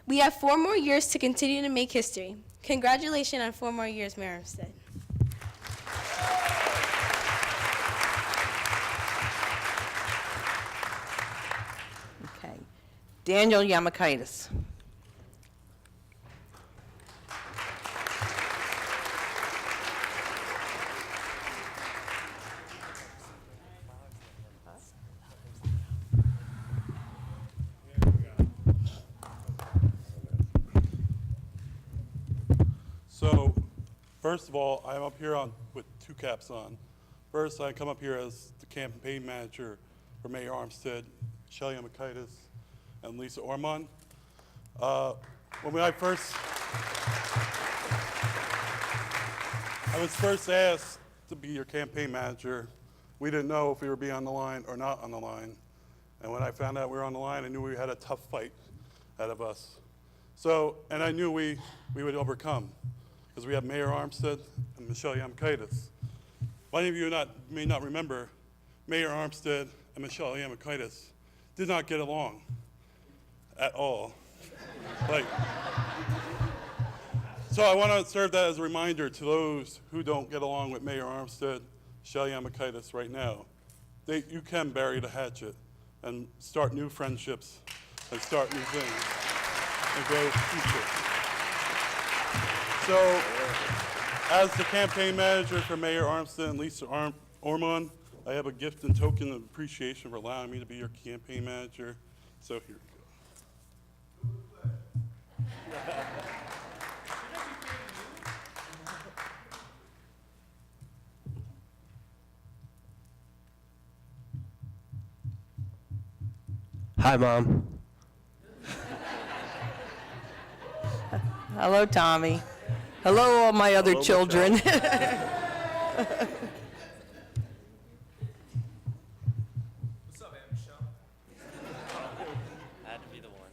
We have 4 more years to continue to make history. Congratulations on 4 more years, Mayor Armstead. Okay. Daniel Yamakaitis. So, first of all, I'm up here with 2 caps on. First, I come up here as the campaign manager for Mayor Armstead, Shelley Yamakaitis, and Lisa Ormond. I was first asked to be your campaign manager. We didn't know if we were being on the line or not on the line. And when I found out we were on the line, I knew we had a tough fight ahead of us. So, and I knew we would overcome, because we have Mayor Armstead and Michelle Yamakaitis. Many of you may not remember, Mayor Armstead and Michelle Yamakaitis did not get along at all. So I want to serve that as a reminder to those who don't get along with Mayor Armstead, Michelle Yamakaitis right now. You can bury the hatchet and start new friendships and start new things and go future. So, as the campaign manager for Mayor Armstead and Lisa Ormond, I have a gift and token of appreciation for allowing me to be your campaign manager. So here you go. Hi, Mom. Hello, Tommy. Hello, all my other children. What's up, Aunt Michelle? Had to be the one.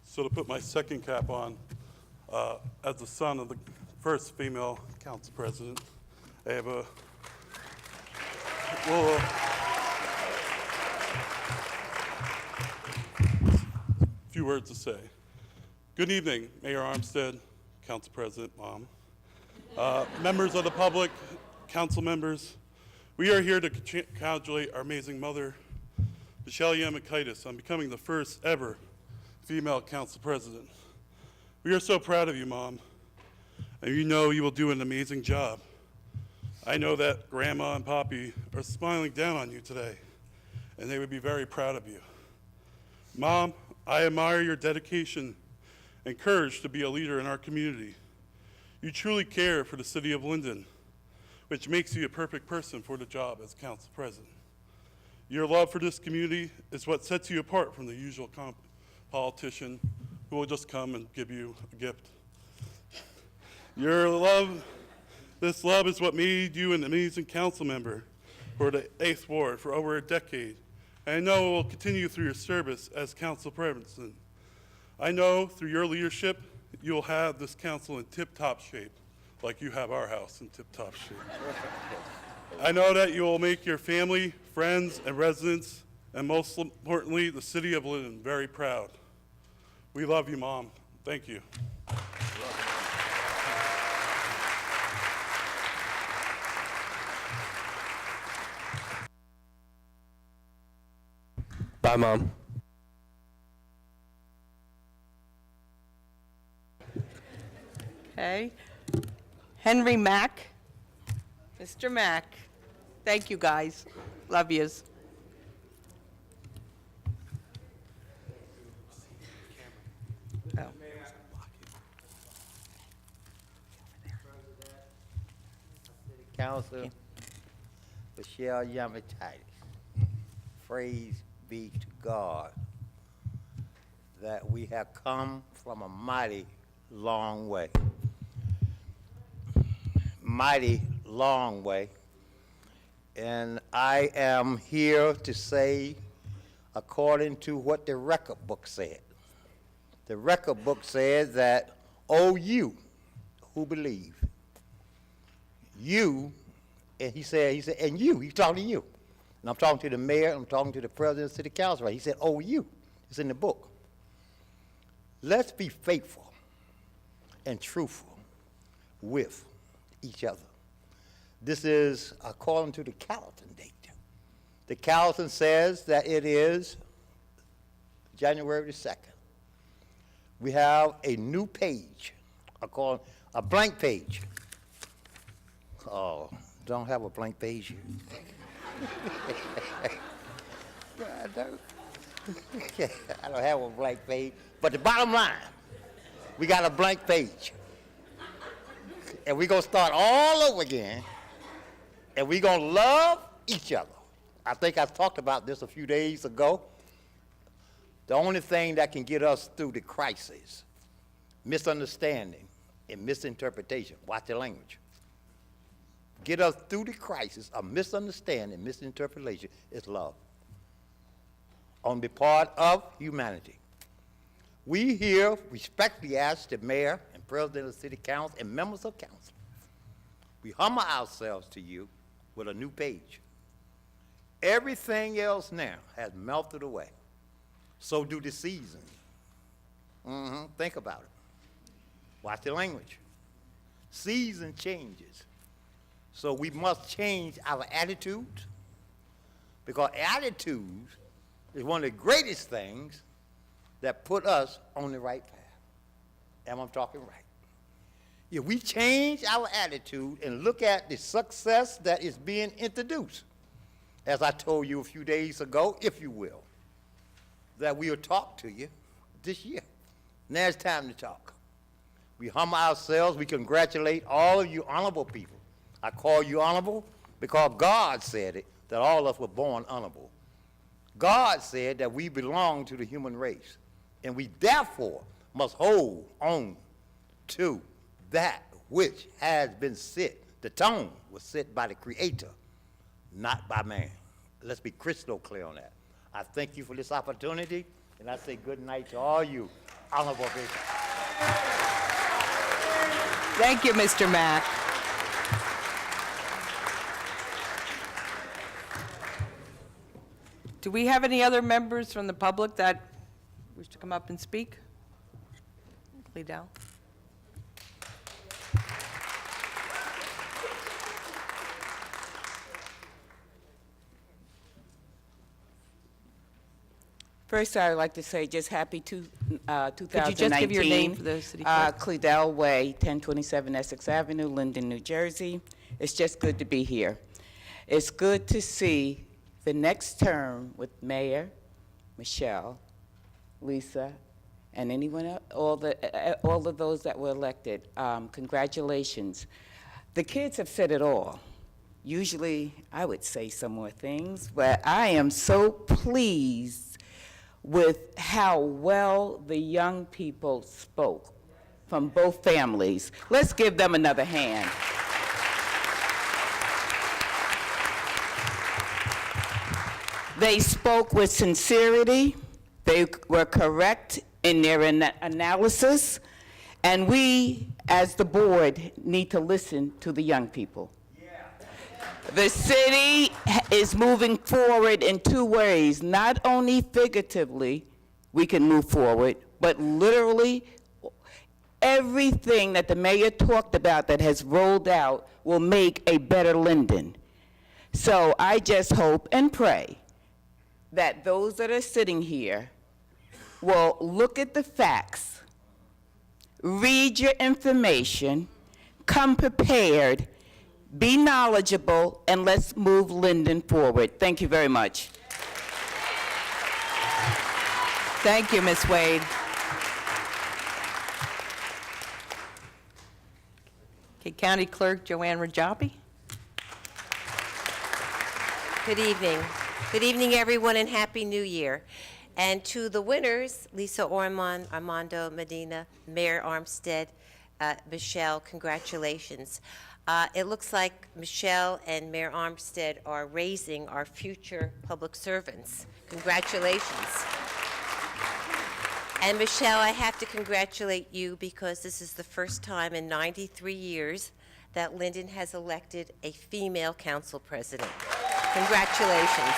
So to put my second cap on, as the son of the first female council president, I have a few words to say. Good evening, Mayor Armstead, Council President, Mom, members of the public, council members. We are here to congratulate our amazing mother, Michelle Yamakaitis, on becoming the first ever female council president. We are so proud of you, Mom, and you know you will do an amazing job. I know that Grandma and Poppy are smiling down on you today, and they would be very proud of you. Mom, I admire your dedication and courage to be a leader in our community. You truly care for the city of Linden, which makes you a perfect person for the job as council president. Your love for this community is what sets you apart from the usual politician who will just come and give you a gift. This love is what made you an amazing council member for the 8th Ward for over a decade. And I know it will continue through your service as council president. I know through your leadership, you'll have this council in tip-top shape, like you have our house in tip-top shape. I know that you will make your family, friends, and residents, and most importantly, the city of Linden, very proud. We love you, Mom. Thank you. Bye, Mom. Okay. Henry Mack. Mr. Mack. Thank you, guys. Love yous. Oh. Council, Michelle Yamakaitis. Praise be to God. that we have come from a mighty long way. Mighty long way. And I am here to say, according to what the record book said. The record book says that, oh, you who believe, you, and he said, and you, he's talking to you. And I'm talking to the mayor, I'm talking to the president of the city council, right? He said, oh, you. It's in the book. Let's be faithful and truthful with each other. This is according to the Calendar date. The Calendar says that it is January the 2nd. We have a new page, a blank page. Oh, don't have a blank page here. I don't have a blank page. But the bottom line, we got a blank page. And we're going to start all over again. And we're going to love each other. I think I talked about this a few days ago. The only thing that can get us through the crisis, misunderstanding and misinterpretation, watch the language, get us through the crisis of misunderstanding, misinterpretation is love on the part of humanity. We here respectfully ask the mayor and president of the city council and members of council, we humble ourselves to you with a new page. Everything else now has melted away. So do the seasons. Think about it. Watch the language. Season changes. So we must change our attitudes, because attitudes is one of the greatest things that put us on the right path. Am I talking right? If we change our attitude and look at the success that is being introduced, as I told you a few days ago, if you will, that we'll talk to you this year. Now it's time to talk. We humble ourselves. We congratulate all of you honorable people. I call you honorable because God said it, that all of us were born honorable. God said that we belong to the human race, and we therefore must hold on to that which has been set. The tone was set by the Creator, not by man. Let's be crystal clear on that. I thank you for this opportunity, and I say good night to all you honorable people. Thank you, Mr. Mack. Do we have any other members from the public that wish to come up and speak? Liddell. First, I would like to say just happy 2019. Could you just give your name for the city clerk? Cledell Way, 1027 Essex Avenue, Linden, New Jersey. It's just good to be here. It's good to see the next term with Mayor, Michelle, Lisa, and anyone else, all of those that were elected. Congratulations. The kids have said it all. Usually, I would say some more things, but I am so pleased with how well the young people spoke from both families. Let's give them another hand. They spoke with sincerity, they were correct in their analysis, and we, as the board, need to listen to the young people. The city is moving forward in two ways. Not only figuratively, we can move forward, but literally, everything that the mayor talked about that has rolled out will make a better Linden. So I just hope and pray that those that are sitting here will look at the facts, read your information, come prepared, be knowledgeable, and let's move Linden forward. Thank you very much. Thank you, Ms. Wade. Okay, County Clerk Joanne Rajabi. Good evening. Good evening, everyone, and Happy New Year. And to the winners, Lisa Ormond, Armando Medina, Mayor Armstead, Michelle, congratulations. It looks like Michelle and Mayor Armstead are raising our future public servants. Congratulations. And Michelle, I have to congratulate you because this is the first time in 93 years that Linden has elected a female council president. Congratulations.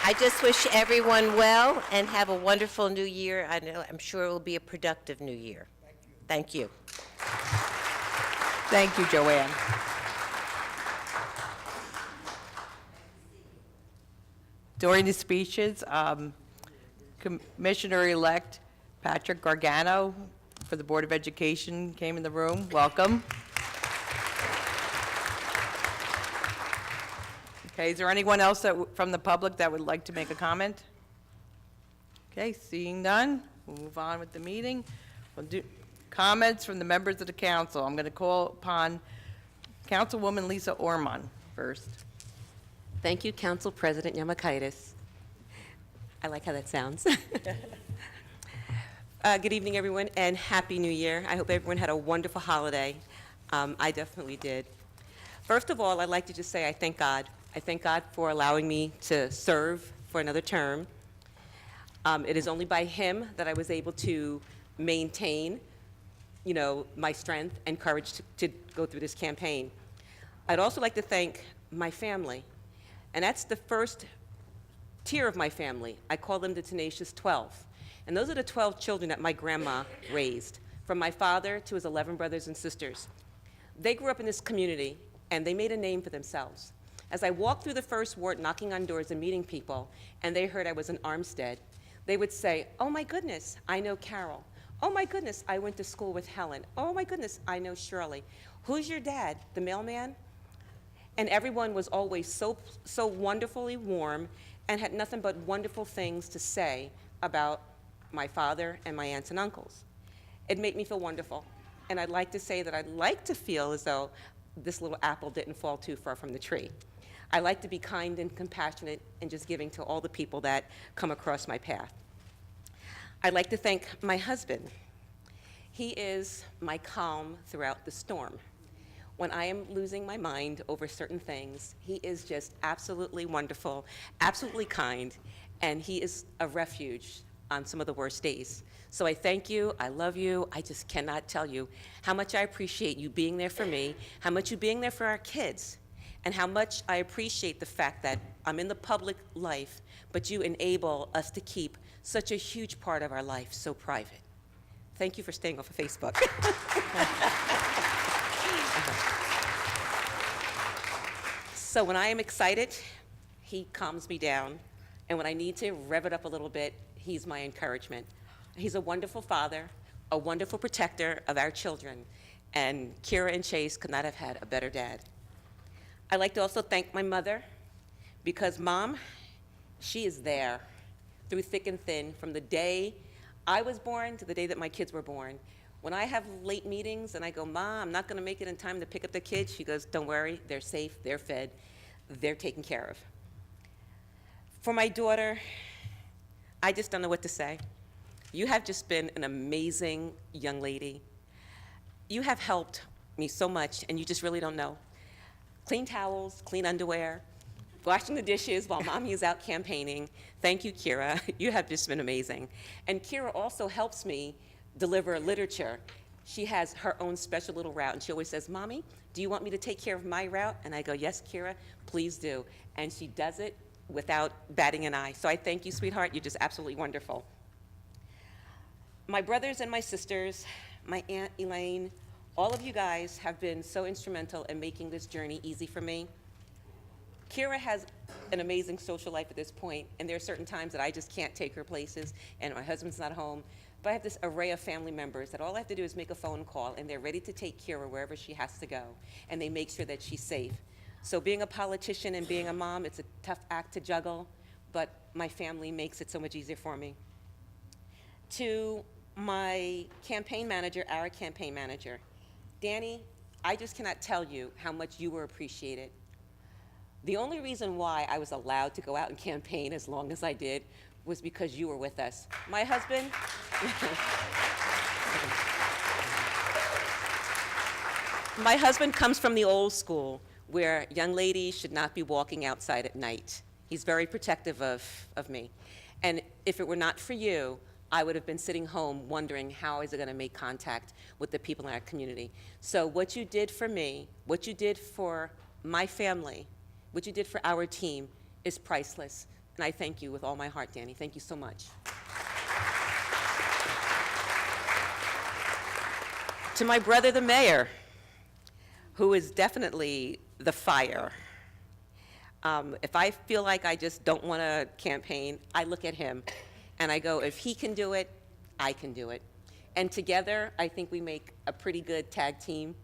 I just wish everyone well and have a wonderful new year. I'm sure it will be a productive new year. Thank you. Thank you, Joanne. During the speeches, Commissioner-elect Patrick Gargano for the Board of Education came in the room. Welcome. Okay, is there anyone else from the public that would like to make a comment? Okay, seeing none, we'll move on with the meeting. We'll do comments from the members of the council. I'm going to call upon Councilwoman Lisa Ormond first. Thank you, Council President Yamakaitis. I like how that sounds. Good evening, everyone, and Happy New Year. I hope everyone had a wonderful holiday. I definitely did. First of all, I'd like to just say I thank God. I thank God for allowing me to serve for another term. It is only by Him that I was able to maintain, my strength and courage to go through this campaign. I'd also like to thank my family, and that's the first tier of my family. I call them the tenacious 12. And those are the 12 children that my grandma raised, from my father to his 11 brothers and sisters. They grew up in this community, and they made a name for themselves. As I walked through the first ward, knocking on doors and meeting people, and they heard I was in Armstead, they would say, "Oh my goodness, I know Carol. Oh my goodness, I went to school with Helen. Oh my goodness, I know Shirley. Who's your dad, the mailman?" And everyone was always so wonderfully warm and had nothing but wonderful things to say about my father and my aunts and uncles. It made me feel wonderful. And I'd like to say that I'd like to feel as though this little apple didn't fall too far from the tree. I like to be kind and compassionate and just giving to all the people that come across my path. I'd like to thank my husband. He is my calm throughout the storm. When I am losing my mind over certain things, he is just absolutely wonderful, absolutely kind, and he is a refuge on some of the worst days. So I thank you, I love you, I just cannot tell you how much I appreciate you being there for me, how much you being there for our kids, and how much I appreciate the fact that I'm in the public life, but you enable us to keep such a huge part of our life so private. Thank you for staying off of Facebook. So when I am excited, he calms me down. And when I need to rev it up a little bit, he's my encouragement. He's a wonderful father, a wonderful protector of our children. And Kira and Chase could not have had a better dad. I'd like to also thank my mother, because Mom, she is there through thick and thin from the day I was born to the day that my kids were born. When I have late meetings and I go, "Mom, I'm not going to make it in time to pick up the kids," she goes, "Don't worry, they're safe, they're fed, they're taken care of." For my daughter, I just don't know what to say. You have just been an amazing young lady. You have helped me so much, and you just really don't know. Clean towels, clean underwear, washing the dishes while Mommy is out campaigning. Thank you, Kira. You have just been amazing. And Kira also helps me deliver literature. She has her own special little route, and she always says, "Mommy, do you want me to take care of my route?" And I go, "Yes, Kira, please do." And she does it without batting an eye. So I thank you, sweetheart. You're just absolutely wonderful. My brothers and my sisters, my Aunt Elaine, all of you guys have been so instrumental in making this journey easy for me. Kira has an amazing social life at this point, and there are certain times that I just can't take her places, and my husband's not home. But I have this array of family members that all I have to do is make a phone call, and they're ready to take Kira wherever she has to go, and they make sure that she's safe. So being a politician and being a mom, it's a tough act to juggle, but my family makes it so much easier for me. To my campaign manager, our campaign manager, Danny, I just cannot tell you how much you were appreciated. The only reason why I was allowed to go out and campaign as long as I did was because you were with us. My husband, my husband comes from the old school where young ladies should not be walking outside at night. He's very protective of me. And if it were not for you, I would have been sitting home wondering how is it going to make contact with the people in our community. So what you did for me, what you did for my family, what you did for our team is priceless. And I thank you with all my heart, Danny. Thank you so much. To my brother, the mayor, who is definitely the fire. If I feel like I just don't want to campaign, I look at him and I go, if he can do it, I can do it. And together, I think we make a pretty good tag team.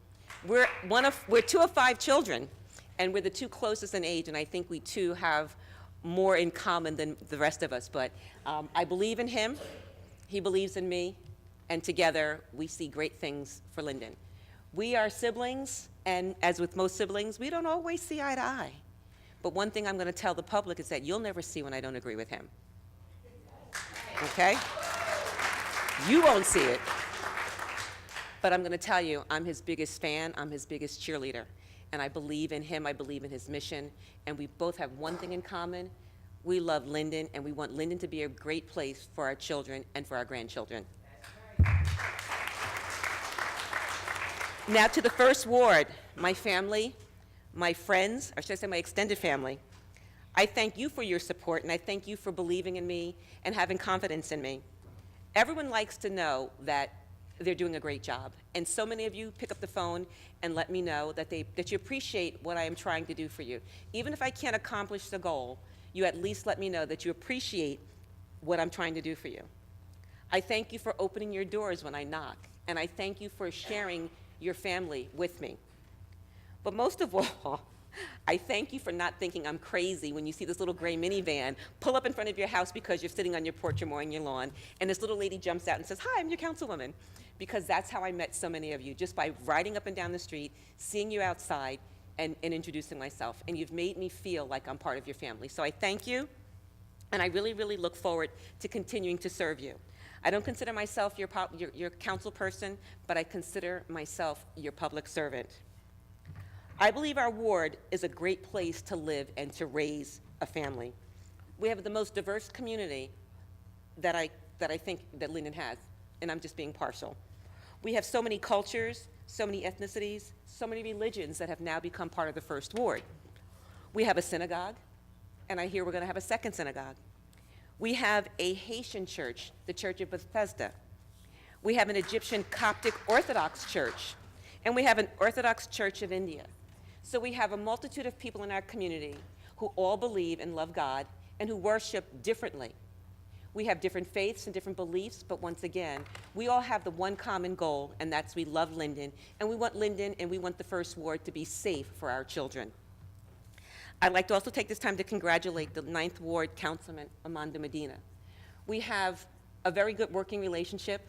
We're 2 of 5 children, and we're the 2 closest in age, and I think we too have more in common than the rest of us. But I believe in him, he believes in me, and together we see great things for Linden. We are siblings, and as with most siblings, we don't always see eye to eye. But one thing I'm going to tell the public is that you'll never see when I don't agree with him. Okay? You won't see it. But I'm going to tell you, I'm his biggest fan, I'm his biggest cheerleader. And I believe in him, I believe in his mission, and we both have one thing in common. We love Linden, and we want Linden to be a great place for our children and for our grandchildren. Now to the first ward, my family, my friends, or should I say my extended family. I thank you for your support, and I thank you for believing in me and having confidence in me. Everyone likes to know that they're doing a great job, and so many of you pick up the phone and let me know that you appreciate what I am trying to do for you. Even if I can't accomplish the goal, you at least let me know that you appreciate what I'm trying to do for you. I thank you for opening your doors when I knock, and I thank you for sharing your family with me. But most of all, I thank you for not thinking I'm crazy when you see this little gray minivan pull up in front of your house because you're sitting on your porch or mowing your lawn, and this little lady jumps out and says, "Hi, I'm your councilwoman." Because that's how I met so many of you, just by riding up and down the street, seeing you outside, and introducing myself. And you've made me feel like I'm part of your family. So I thank you, and I really, really look forward to continuing to serve you. I don't consider myself your council person, but I consider myself your public servant. I believe our ward is a great place to live and to raise a family. We have the most diverse community that I think that Linden has, and I'm just being partial. We have so many cultures, so many ethnicities, so many religions that have now become part of the first ward. We have a synagogue, and I hear we're going to have a second synagogue. We have a Haitian church, the Church of Bethesda. We have an Egyptian Coptic Orthodox church, and we have an Orthodox Church of India. So we have a multitude of people in our community who all believe and love God and who worship differently. We have different faiths and different beliefs, but once again, we all have the one common goal, and that's we love Linden, and we want Linden and we want the first ward to be safe for our children. I'd like to also take this time to congratulate the 9th Ward Councilman, Armando Medina. We have a very good working relationship.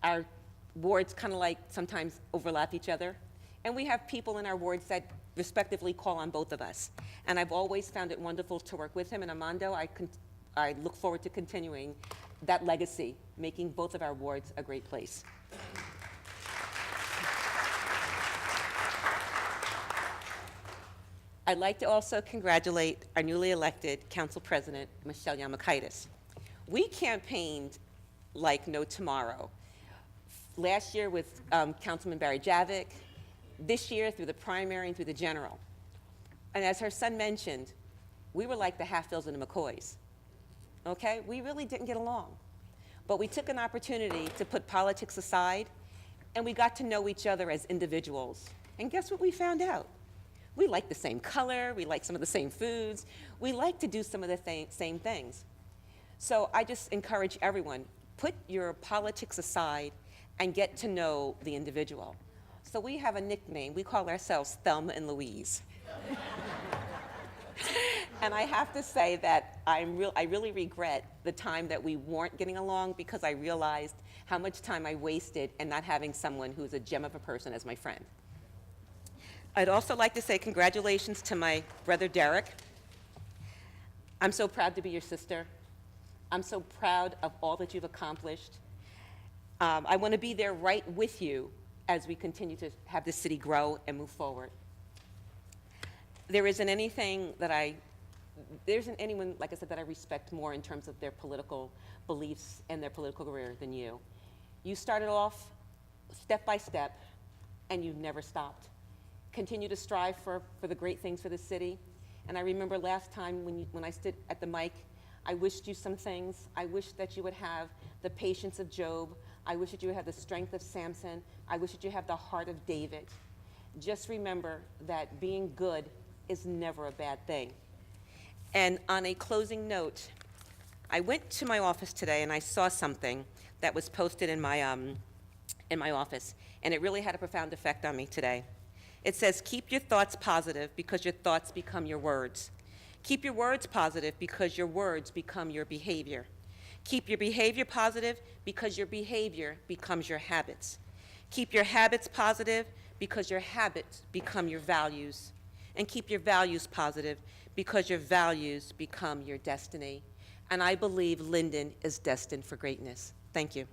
Our wards kind of like sometimes overlap each other. And we have people in our wards that respectively call on both of us. And I've always found it wonderful to work with him. And Armando, I look forward to continuing that legacy, making both of our wards a great place. I'd like to also congratulate our newly elected Council President, Michelle Yamakaitis. We campaigned like no tomorrow. Last year with Councilman Barry Javik, this year through the primary and through the general. And as her son mentioned, we were like the Hatfields and the McCoys. Okay? We really didn't get along. But we took an opportunity to put politics aside, and we got to know each other as individuals. And guess what we found out? We like the same color, we like some of the same foods, we like to do some of the same things. So I just encourage everyone, put your politics aside and get to know the individual. So we have a nickname, we call ourselves Thelma and Louise. And I have to say that I really regret the time that we weren't getting along, because I realized how much time I wasted in not having someone who's a gem of a person as my friend. I'd also like to say congratulations to my brother Derek. I'm so proud to be your sister. I'm so proud of all that you've accomplished. I want to be there right with you as we continue to have this city grow and move forward. There isn't anyone, like I said, that I respect more in terms of their political beliefs and their political career than you. You started off step by step, and you never stopped. Continue to strive for the great things for the city. And I remember last time when I stood at the mic, I wished you some things. I wish that you would have the patience of Job. I wish that you would have the strength of Samson. I wish that you have the heart of David. Just remember that being good is never a bad thing. And on a closing note, I went to my office today and I saw something that was posted in my office, and it really had a profound effect on me today. It says, keep your thoughts positive because your thoughts become your words. Keep your words positive because your words become your behavior. Keep your behavior positive because your behavior becomes your habits. Keep your habits positive because your habits become your values. And keep your values positive because your values become your destiny. And I believe Linden is destined for greatness. Thank you.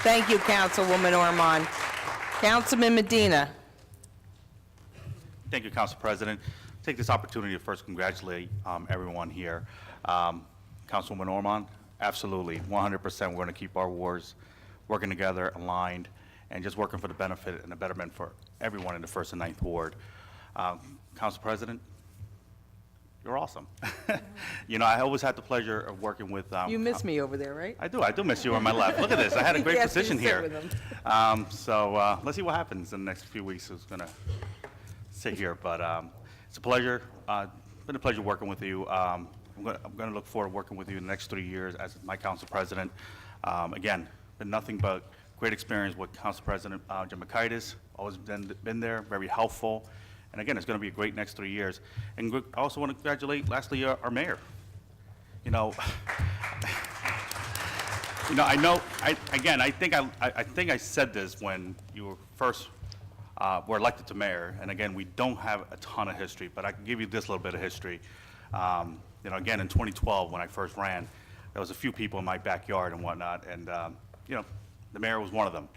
Thank you, Councilwoman Ormond. Councilman Medina. Thank you, Council President. Take this opportunity to first congratulate everyone here. Councilwoman Ormond, absolutely, 100%. We're going to keep our wards working together, aligned, and just working for the benefit and the betterment for everyone in the 1st and 9th Ward. Council President, you're awesome. You know, I always had the pleasure of working with... You miss me over there, right? I do miss you on my left. Look at this, I had a great Yes, you position sit here. with him. Let's see what happens in the next few weeks. Who's gonna sit here, but it's a pleasure. Been a pleasure working with you. I'm gonna look forward to working with you in the next 3 years as my council president. Again, been nothing but great experience with Council President Jim Mikaitis. Always been there, very helpful. And again, it's going to be a great next 3 years. And I also want to congratulate, lastly, our mayor. You know, I think I said this when you were first were elected to mayor. And again, we don't have a ton of history, but I can give you this little bit of history. You know, again, in 2012, when I first ran, there was a few people in my backyard and whatnot, and you know, the mayor was one of them.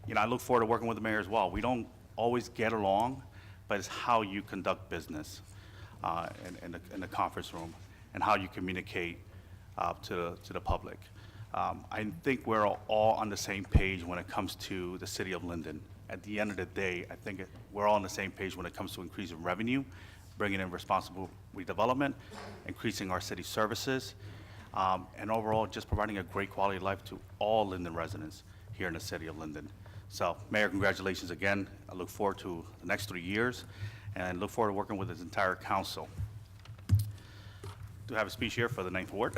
You know, I look forward to working with the mayor as well. We don't always get along, but it's how you conduct business in the conference room and how you communicate to the public. I think we're all on the same page when it comes to the city of Linden. At the end of the day, I think we're all on the same page when it comes to increasing revenue, bringing in responsible redevelopment, increasing our city services, and overall just providing a great quality of life to all Linden residents here in the city of Linden. So, Mayor, congratulations again. I look forward to the next 3 years and look forward to working with this entire council. Do have a speech here for the 9th Ward.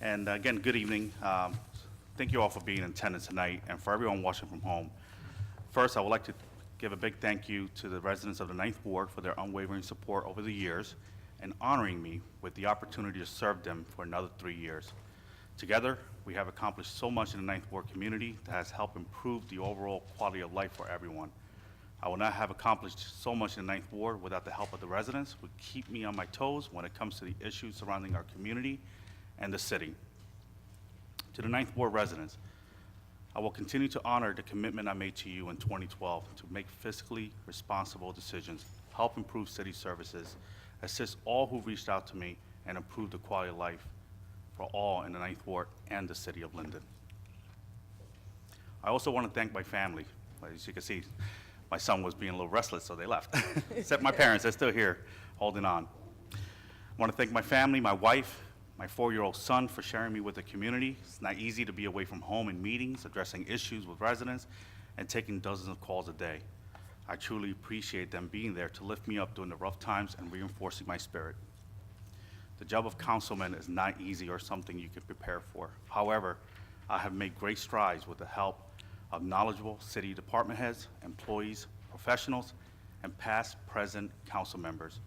And again, good evening. Thank you all for being in attendance tonight and for everyone watching from home. First, I would like to give a big thank you to the residents of the 9th Ward for their unwavering support over the years and honoring me with the opportunity to serve them for another 3 years. Together, we have accomplished so much in the 9th Ward community that has helped improve the overall quality of life for everyone. I would not have accomplished so much in the 9th Ward without the help of the residents who keep me on my toes when it comes to the issues surrounding our community and the city. To the 9th Ward residents, I will continue to honor the commitment I made to you in 2012 to make fiscally responsible decisions, help improve city services, assist all who reached out to me, and improve the quality of life for all in the 9th Ward and the city of Linden. I also want to thank my family. As you can see, my son was being a little restless, so they left. Except my parents, they're still here, holding on. I want to thank my family, my wife, my 4-year-old son for sharing me with the community. It's not easy to be away from home in meetings, addressing issues with residents, and taking dozens of calls a day. I truly appreciate them being there to lift me up during the rough times and reinforcing my spirit. The job of councilman is not easy or something you can prepare for. However, I have made great strides with the help of knowledgeable city department heads, employees, professionals, and past, present council members.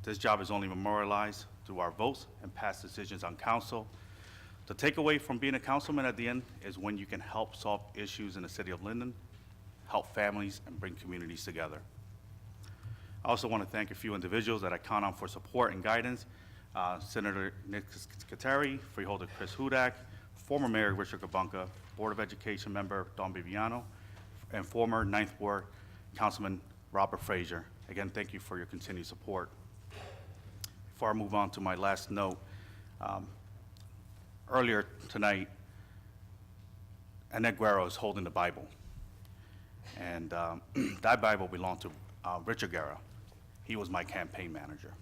This job is only memorialized through our votes and past decisions on council. The takeaway from being a councilman at the end is when you can help solve issues in the city of Linden, help families, and bring communities together. I also want to thank a few individuals that I count on for support and guidance. Senator Nick Scuteri, Freeholder Chris Hudak, former Mayor Richard Gabunka, Board of Education member Don Bibiano, and former 9th Ward Councilman Robert Frazier. Again, thank you for your continued support. Before I move on to my last note, earlier tonight, Annette Guerrero is holding the Bible. And that Bible belonged to Richard Guerra. He was my campaign manager.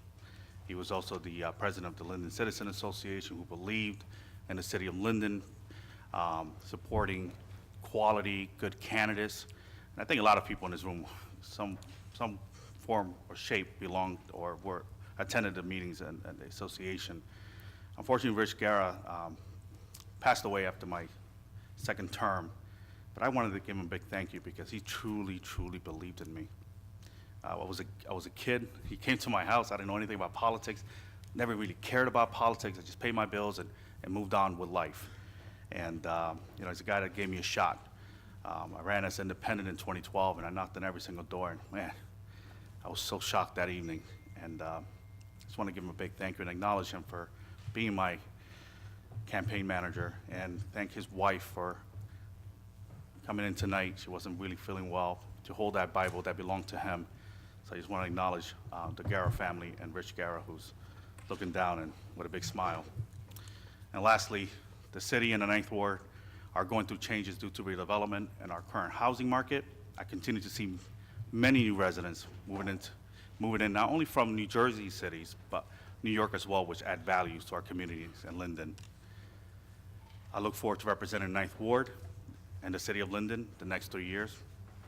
He was also the president of the Linden Citizen Association, who believed in the city of Linden, supporting quality, good candidates. And I think a lot of people in this room, some form or shape belonged or attended the meetings and the association. Unfortunately, Rich Guerra passed away after my second term, but I wanted to give him a big thank you because he truly, truly believed in me. I was a kid. He came to my house. I didn't know anything about politics, never really cared about politics. I just paid my bills and moved on with life. And he's a guy that gave me a shot. I ran as independent in 2012, and I knocked on every single door. And man, I was so shocked that evening. And I just want to give him a big thank you and acknowledge him for being my campaign manager, and thank his wife for coming in tonight. She wasn't really feeling well, to hold that Bible that belonged to him. So I just want to acknowledge the Guerra family and Rich Guerra, who's looking down and with a big smile. And lastly, the city and the 9th Ward are going through changes due to redevelopment in our current housing market. I continue to see many new residents moving in not only from New Jersey cities, but New York as well, which add values to our communities in Linden. I look forward to representing 9th Ward and the city of Linden the next 3 years.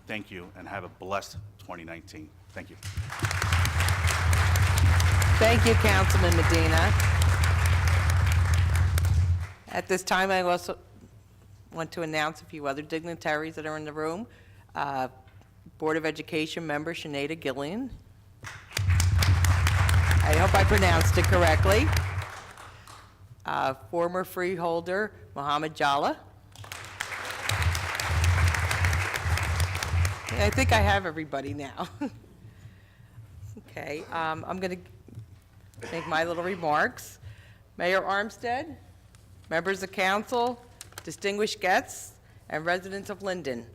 Thank you, and have a blessed 2019. Thank you. Thank you, Councilman Medina. At this time, I also want to announce a few other dignitaries that are in the room. Board of Education member Sinead Gillian. I hope I pronounced it correctly. Former freeholder Mohammed Jalla. I think I have everybody now. Okay, I'm going to make my little remarks. Mayor Armstead, members of council, distinguished guests, and residents of Linden.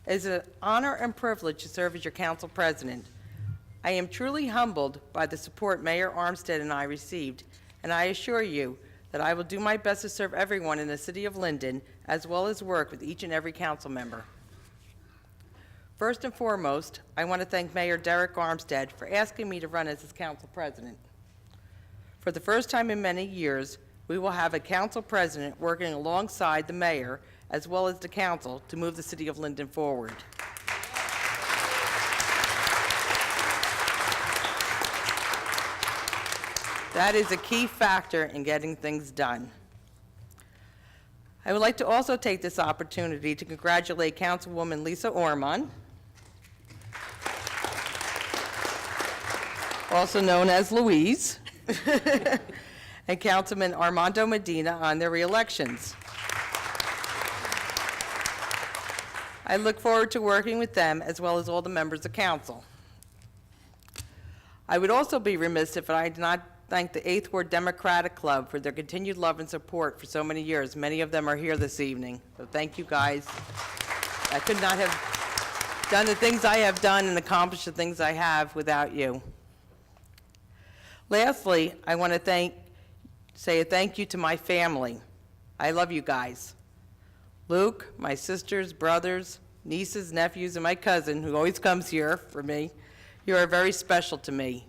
It is an honor and privilege to serve as your council president. I am truly humbled by the support Mayor Armstead and I received, and I assure you that I will do my best to serve everyone in the city of Linden, as well as work with each and every council member. First and foremost, I want to thank Mayor Derek Armstead for asking me to run as his council president. For the first time in many years, we will have a council president working alongside the mayor as well as the council to move the city of Linden forward. That is a key factor in getting things done. I would like to also take this opportunity to congratulate Councilwoman Lisa Orman, also known as Louise, and Councilman Armando Medina on their reelections. I look forward to working with them as well as all the members of council. I would also be remiss if I did not thank the 8th Ward Democratic Club for their continued love and support for so many years. Many of them are here this evening, so thank you guys. I could not have done the things I have done and accomplished the things I have without you. Lastly, I want to say a thank you to my family. I love you guys. Luke, my sisters, brothers, nieces, nephews, and my cousin, who always comes here for me, you are very special to me.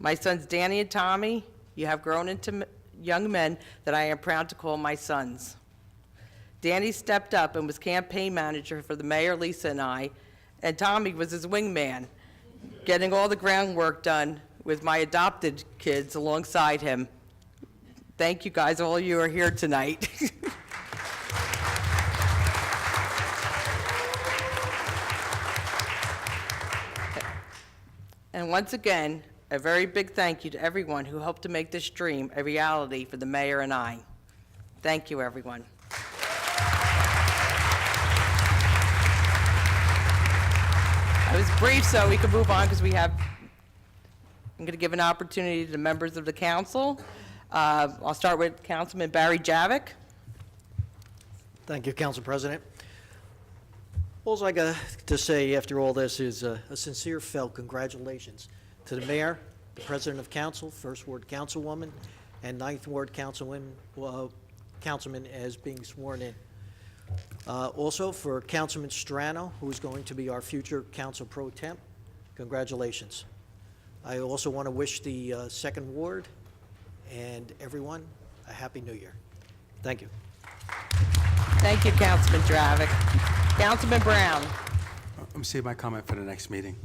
My sons Danny and Tommy, you have grown into young men that I am proud to call my sons. Danny stepped up and was campaign manager for the mayor, Lisa, and I, and Tommy was his wingman, getting all the groundwork done with my adopted kids alongside him. Thank you guys, all of you are here tonight. And once again, a very big thank you to everyone who helped to make this dream a reality for the mayor and I. Thank you, everyone. I was brief so we can move on because I'm going to give an opportunity to members of the council. I'll start with Councilman Barry Javik. Thank you, Council President. All I got to say after all this is a sincere felt congratulations to the mayor, the president of council, First Ward Councilwoman, and Ninth Ward Councilman as being sworn in. Also for Councilman Strano, who's going to be our future council pro temp, congratulations. I also want to wish the Second Ward and everyone a Happy New Year. Thank you. Thank you, Councilman Javik. Councilman Brown. I'm saving my comment for the next meeting.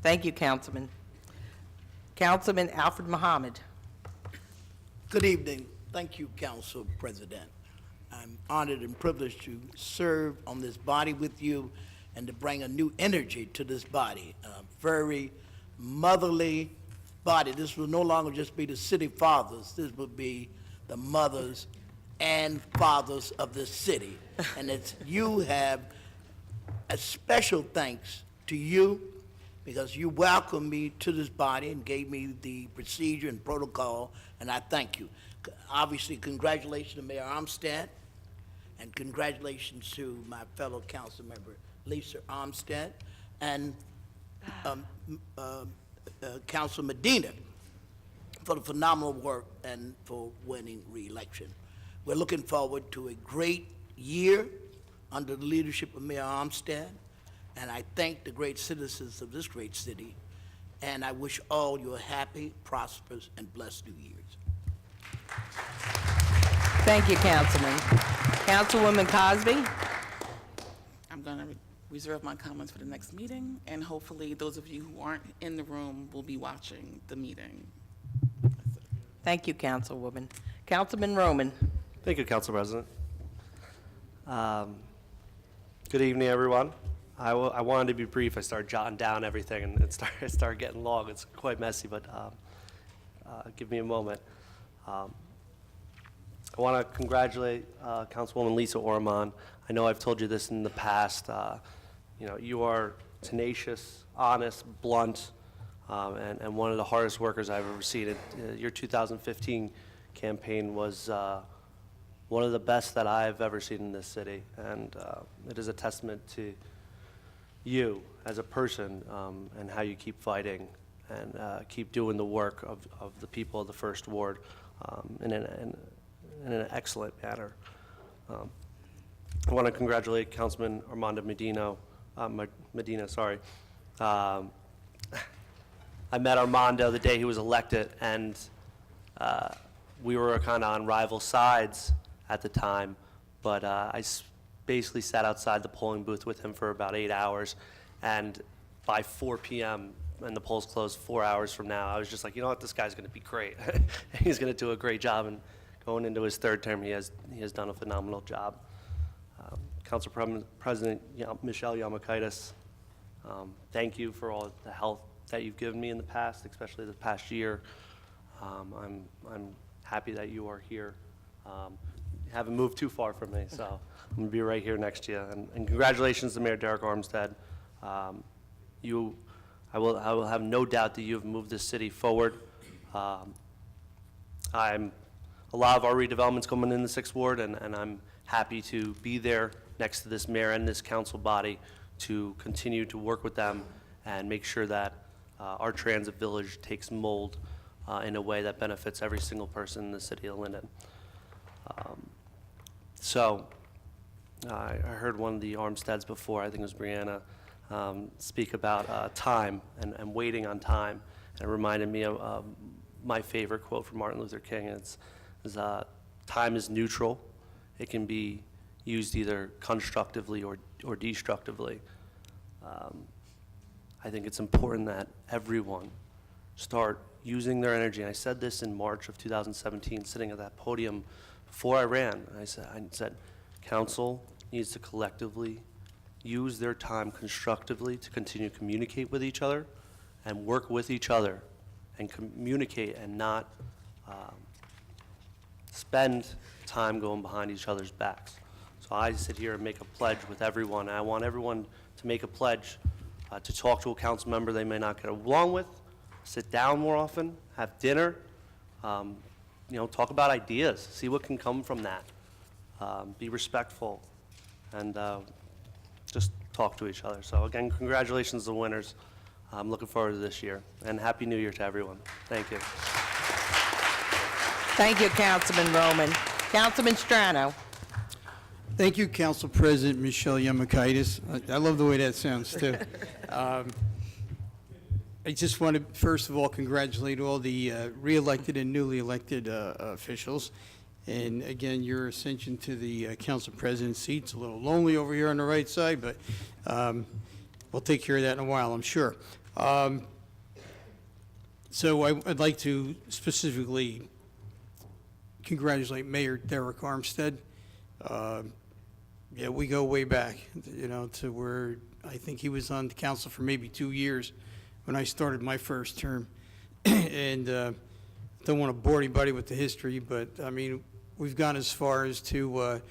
Thank you, Councilman. Councilman Alfred Muhammad. Good evening. Thank you, Council President. I'm honored and privileged to serve on this body with you and to bring a new energy to this body, a very motherly body. This will no longer just be the city fathers. This will be the mothers and fathers of this city. And it's, you have a special thanks to you because you welcomed me to this body and gave me the procedure and protocol, and I thank you. Obviously, congratulations to Mayor Armstead, and congratulations to my fellow council member, Lisa Armstead, and Council Medina for the phenomenal work and for winning re-election. We're looking forward to a great year under the leadership of Mayor Armstead, and I thank the great citizens of this great city, and I wish all you a happy, prosperous, and blessed New Year's. Thank you, Councilman. Councilwoman Cosby. I'm going to reserve my comments for the next meeting, and hopefully those of you who aren't in the room will be watching the meeting. Thank you, Councilwoman. Councilman Roman. Thank you, Council President. Good evening, everyone. I wanted to be brief. I started jotting down everything, and it started getting long. It's quite messy, but give me a moment. I want to congratulate Councilwoman Lisa Orman. I know I've told you this in the past. You are tenacious, honest, blunt, and one of the hardest workers I've ever seen. Your 2015 campaign was one of the best that I've ever seen in this city, and it is a testament to you as a person and how you keep fighting and keep doing the work of the people of the First Ward in an excellent manner. I want to congratulate Councilman Armando Medina. I met Armando the day he was elected, and we were kind of on rival sides at the time, but I basically sat outside the polling booth with him for about 8 hours, and by 4 p.m., and the polls closed 4 hours from now, I was just like, you know what, this guy's going to be great. He's going to do a great job, and going into his third term, he has done a phenomenal job. Council President Michelle Yamakaitis, thank you for all the help that you've given me in the past, especially the past year. I'm happy that you are here. You haven't moved too far from me, so I'm going to be right here next to you. And congratulations to Mayor Derek Armstead. I will have no doubt that you have moved this city forward. A lot of our redevelopment's coming in the 6th Ward, and I'm happy to be there next to this mayor and this council body to continue to work with them and make sure that our transit village takes mold in a way that benefits every single person in the city of Linden. I heard one of the Armsteads before, I think it was Brianna, speak about time and waiting on time. And it reminded me of my favorite quote from Martin Luther King. It's time is neutral. It can be used either constructively or destructively. I think it's important that everyone start using their energy. And I said this in March of 2017, sitting at that podium before I ran. I said, council needs to collectively use their time constructively to continue to communicate with each other and work with each other and communicate and not spend time going behind each other's backs. So I sit here and make a pledge with everyone, and I want everyone to make a pledge to talk to a council member they may not get along with, sit down more often, have dinner, talk about ideas, see what can come from that. Be respectful, and just talk to each other. So again, congratulations to the winners. I'm looking forward to this year, and Happy New Year to everyone. Thank you. Thank you, Councilman Roman. Councilman Strano. Thank you, Council President Michelle Yamakaitis. I love the way that sounds, too. I just want to, first of all, congratulate all the re-elected and newly elected officials. And again, your ascension to the Council President seat. It's a little lonely over here on the right side, but we'll take care of that in a while, I'm sure. So I'd like to specifically congratulate Mayor Derek Armstead. Yeah, we go way back, to where I think he was on the council for maybe 2 years when I started my first term. And don't want to bore anybody with the history, but I mean, we've gone as far as to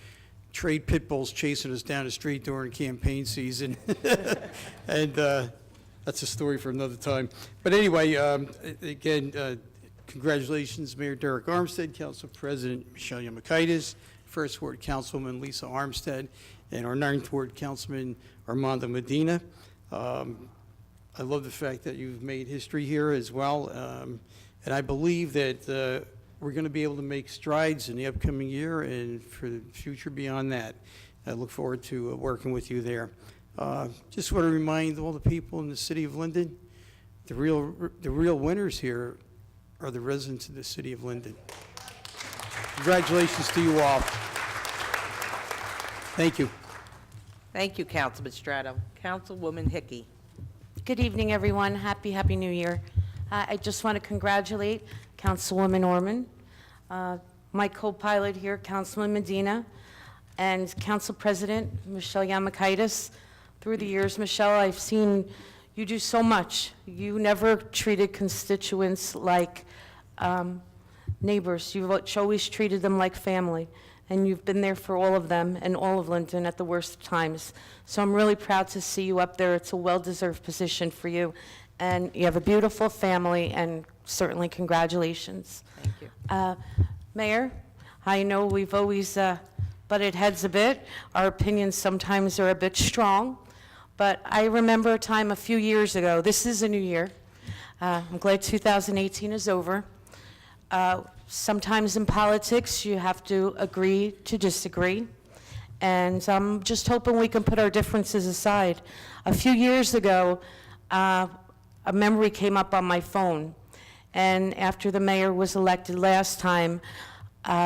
trade pit bulls chasing us down the street during campaign season. And that's a story for another time. But anyway, again, congratulations, Mayor Derek Armstead, Council President Michelle Yamakaitis, First Ward Councilwoman Lisa Armstead, and our 9th Ward Councilman Armando Medina. I love the fact that you've made history here as well. And I believe that we're going to be able to make strides in the upcoming year and for the future beyond that. I look forward to working with you there. Just want to remind all the people in the city of Linden, the real winners here are the residents of the city of Linden. Congratulations to you all. Thank you. Thank you, Councilman Strato. Councilwoman Hickey. Good evening, everyone. Happy New Year. I just want to congratulate Councilwoman Orman, my co-pilot here, Councilman Medina, and Council President Michelle Yamakaitis. Through the years, Michelle, I've seen you do so much. You never treated constituents like neighbors. You've always treated them like family, and you've been there for all of them and all of Linden at the worst of times. So I'm really proud to see you up there. It's a well-deserved position for you, and you have a beautiful family, and certainly congratulations. Thank you. Mayor, I know we've always butted heads a bit. Our opinions sometimes are a bit strong, but I remember a time a few years ago. This is a new year. I'm glad 2018 is over. Sometimes in politics, you have to agree to disagree. And I'm just hoping we can put our differences aside. A few years ago, a memory came up on my phone. And after the mayor was elected last time,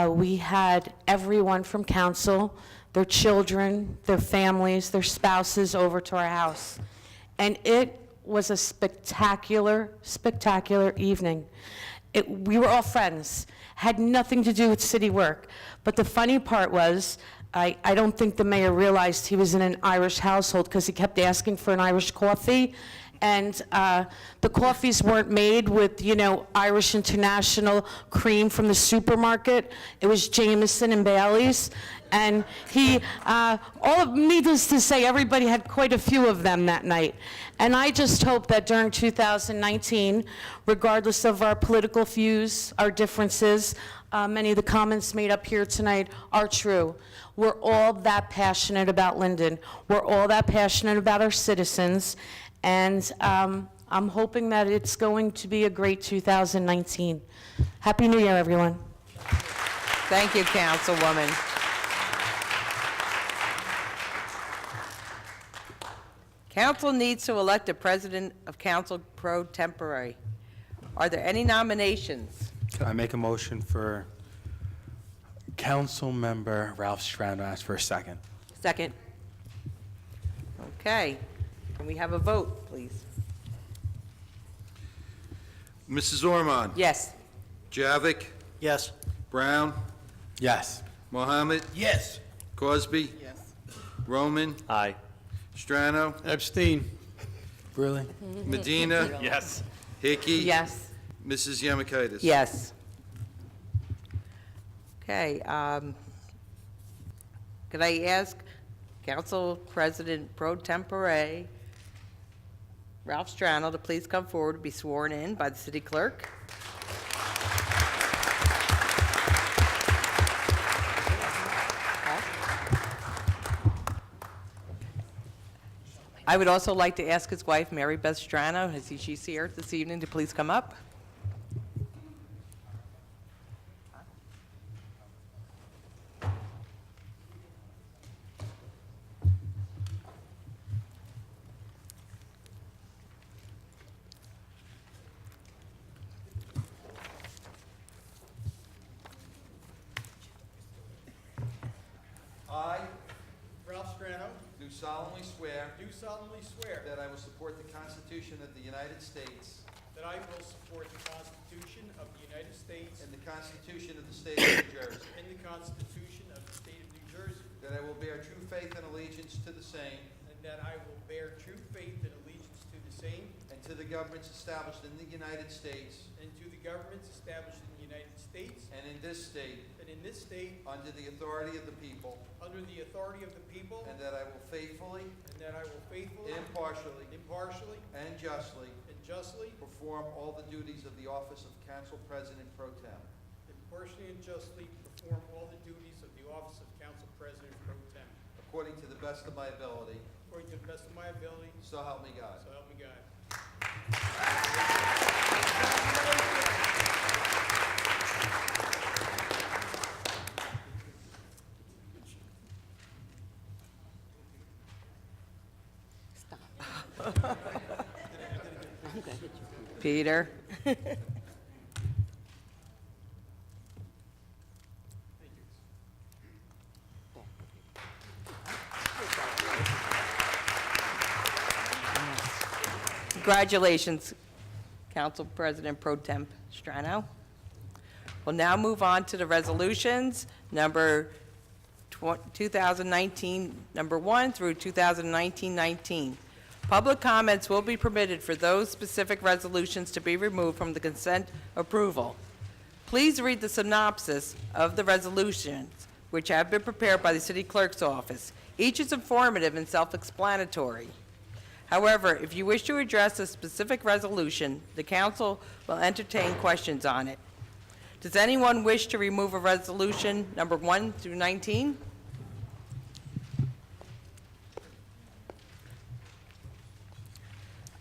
we had everyone from council, their children, their families, their spouses over to our house. And it was a spectacular, spectacular evening. We were all friends, had nothing to do with city work. But the funny part was, I don't think the mayor realized he was in an Irish household because he kept asking for an Irish coffee. And the coffees weren't made with, Irish International cream from the supermarket. It was Jameson and Bailey's. And needless to say, everybody had quite a few of them that night. And I just hope that during 2019, regardless of our political views, our differences, many of the comments made up here tonight are true. We're all that passionate about Linden. We're all that passionate about our citizens. And I'm hoping that it's going to be a great 2019. Happy New Year, everyone. Thank you, Councilwoman. Council needs to elect a president of council pro tempore. Are there any nominations? Can I make a motion for Council Member Ralph Strano? Ask for a second. Second. Okay. Can we have a vote, please? Mrs. Ormond? Yes. Javik? Yes. Brown? Yes. Mohammed? Yes. Cosby? Yes. Roman? Aye. Strano? Abstain. Really? Medina? Okay, could I ask Council President Pro Tempore Ralph Strano to please come forward to be sworn in by the city clerk? I would also like to ask his wife, Mary Beth Strano, as she's here this evening, to please come up. I Ralph Strano, do solemnly swear do solemnly swear that I will support the Constitution of the United States that I will support the Constitution of the United States and the Constitution of the State of New Jersey, and the Constitution of the State of New Jersey, that I will bear true faith and allegiance to the same and that I will bear true faith and allegiance to the same and to the governments established in the United States and to the governments established in the United States and in this state and in this state under the authority of the people, under the authority of the people, and that I will faithfully, and that I will faithfully, impartially, impartially, and justly and justly, perform all the duties of the office of Council President Pro Tem, impartially and justly perform all the duties of the office of Council President Pro Tem, according to the best of my ability, according to the best of my ability, so help me God. so help me God. Peter? Congratulations, Council President Pro Temp Strano. We'll now move on to the resolutions, number 2019, number 1 through 2019-19. Public comments will be permitted for those specific resolutions to be removed from the consent approval. Please read the synopsis of the resolutions, which have been prepared by the city clerk's office. Each is informative and self-explanatory. However, if you wish to address a specific resolution, the council will entertain questions on it. Does anyone wish to remove a resolution number 1 through 19?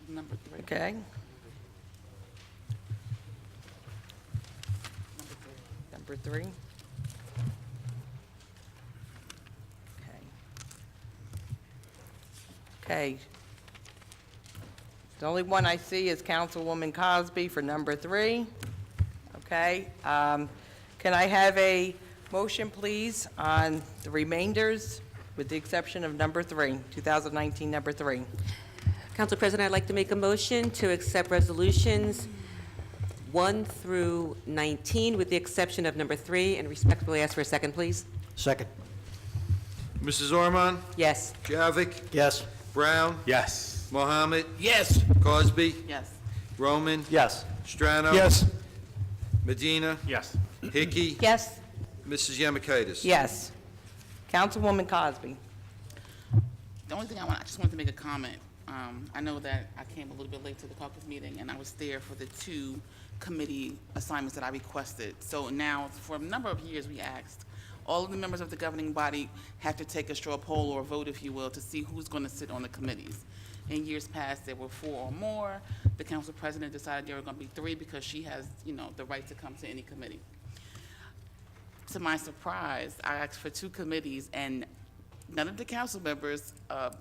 Number 3. Okay. Number 3. Okay. The only one I see is Councilwoman Cosby for number 3. Okay. Can I have a motion, please, on the remainders, with the exception of number 3, 2019, number 3? Council President, I'd like to make a motion to accept resolutions 1 through 19, with the exception of number 3, and respectfully ask for a second, please. Second. Mrs. Ormond? Yes. Javik? Yes. Brown? Yes. Mohammed? Yes. Cosby? Yes. Roman? Yes. Strano? Yes. Medina? Yes. Hickey? Yes. Mrs. Yemakaitis? Yes. Councilwoman Cosby. The only thing I just wanted to make a comment. I know that I came a little bit late to the caucus meeting, and I was there for the 2 committee assignments that I requested. So now, for a number of years, we asked, all of the members of the governing body have to take a straw poll or a vote, if you will, to see who's going to sit on the committees. In years past, there were 4 or more. The council president decided there were going to be 3 because she has, the right to come to any committee. To my surprise, I asked for 2 committees, and none of the council members,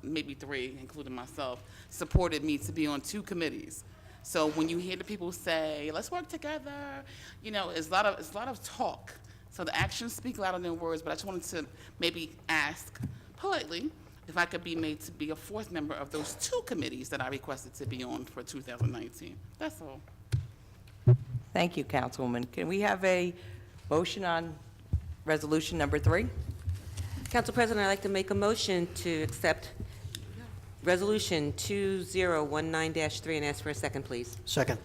maybe 3, including myself, supported me to be on 2 committees. So when you hear the people say, let's work together, it's a lot of talk. So the actions speak louder than words, but I just wanted to maybe ask politely if I could be made to be a 4th member of those 2 committees that I requested to be on for 2019. That's all. Thank you, Councilwoman. Can we have a motion on resolution number 3? Council President, I'd like to make a motion to accept Resolution 2019-3 and ask for a second, please. Second.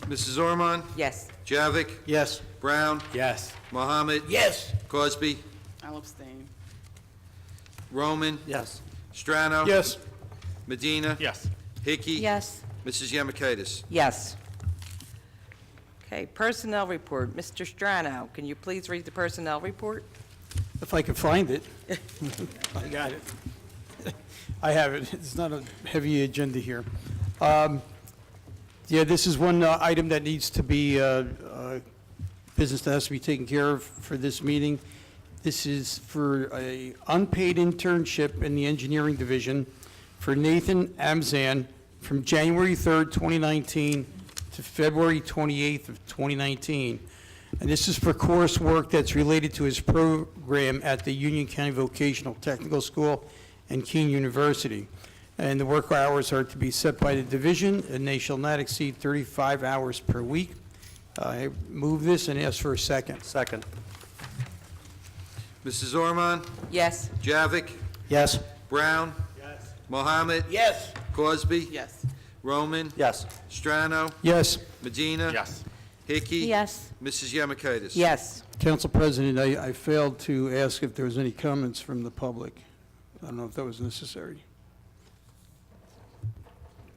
Mrs. Ormond? Yes. Javik? Yes. Brown? Yes. Mohammed? Yes. Cosby? I'll abstain. Roman? Yes. Strano? Yes. Medina? Yes. Hickey? Yes. Mrs. Yemakaitis? Yes. Okay, personnel report. Mr. Strano, can you please read the personnel report? If I could find it. I got it. I have it. It's not a heavy agenda here. Yeah, this is one item that needs to be, business that has to be taken care of for this meeting. This is for a unpaid internship in the engineering division for Nathan Amzan from January 3rd, 2019 to February 28th of 2019. And this is for coursework that's related to his program at the Union County Vocational Technical School and Keene University. And the work hours are to be set by the division, and they shall not exceed 35 hours per week. I move this and ask for a second. Second. Mrs. Ormond? Yes. Javik? Yes. Brown? Yes. Mohammed? Yes. Cosby? Yes. Roman? Yes. Strano? Yes. Medina? Yes. Hickey? Yes. Mrs. Yemakaitis? Yes. Council President, I failed to ask if there was any comments from the public. I don't know if that was necessary.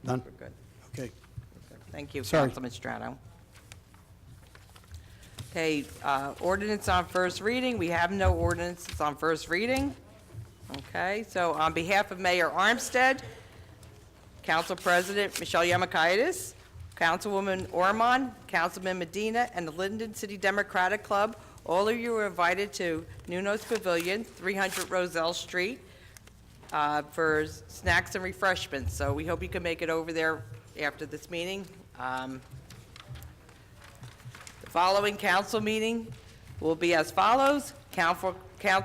None? We're good. Okay. Thank you, Sorry. Councilman Strano. Okay, ordinance on first reading. We have no ordinances on first reading. Okay, so on behalf of Mayor Armstead, Council President Michelle Yemakaitis, Councilwoman Ormond, Councilman Medina, and the Linden City Democratic Club, all of you are invited to Nuno's Pavilion, 300 Roselle Street, for snacks and refreshments. So we hope you can make it over there after this meeting. The following council meeting will be as follows. Council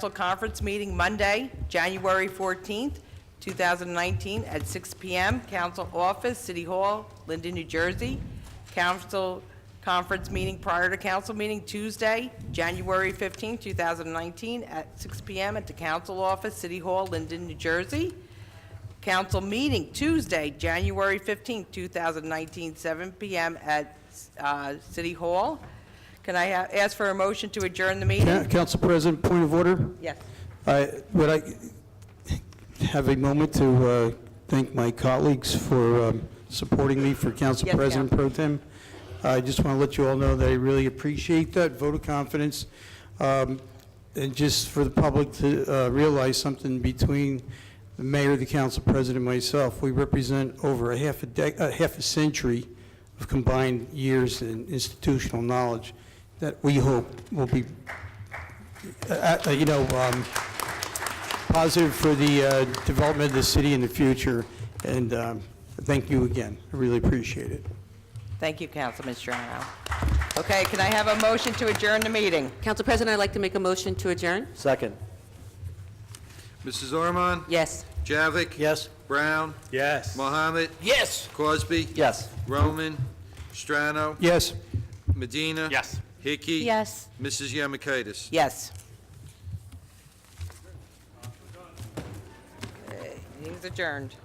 conference meeting Monday, January 14th, 2019 at 6 p.m. Council office, City Hall, Linden, New Jersey. Council conference meeting prior to council meeting Tuesday, January 15th, 2019 at 6 p.m. at the council office, City Hall, Linden, New Jersey. Council meeting Tuesday, January 15th, 2019, 7 p.m. at City Hall. Can I ask for a motion to adjourn the meeting? Council President, point of order? Yes. Would I have a moment to thank my colleagues for supporting me for Council Yes, President Pro Tem? I just want to let you all know that I really appreciate that vote of confidence. And just for the public to realize something, between the mayor, the council president, and myself, we represent over a half a century of combined years in institutional knowledge that we hope will be, positive for the development of the city in the future. And thank you again. I really appreciate it. Thank you, Councilman Strano. Okay, can I have a motion to adjourn the meeting? Council President, I'd like to make a motion to adjourn. Second. Mrs. Ormond? Yes. Javik? Yes. Brown? Yes. Mohammed? Yes. Cosby? Yes. Roman? Strano? Yes. Medina? Yes. Hickey? Yes. Mrs. Yemakaitis? Yes. Okay, meeting's adjourned.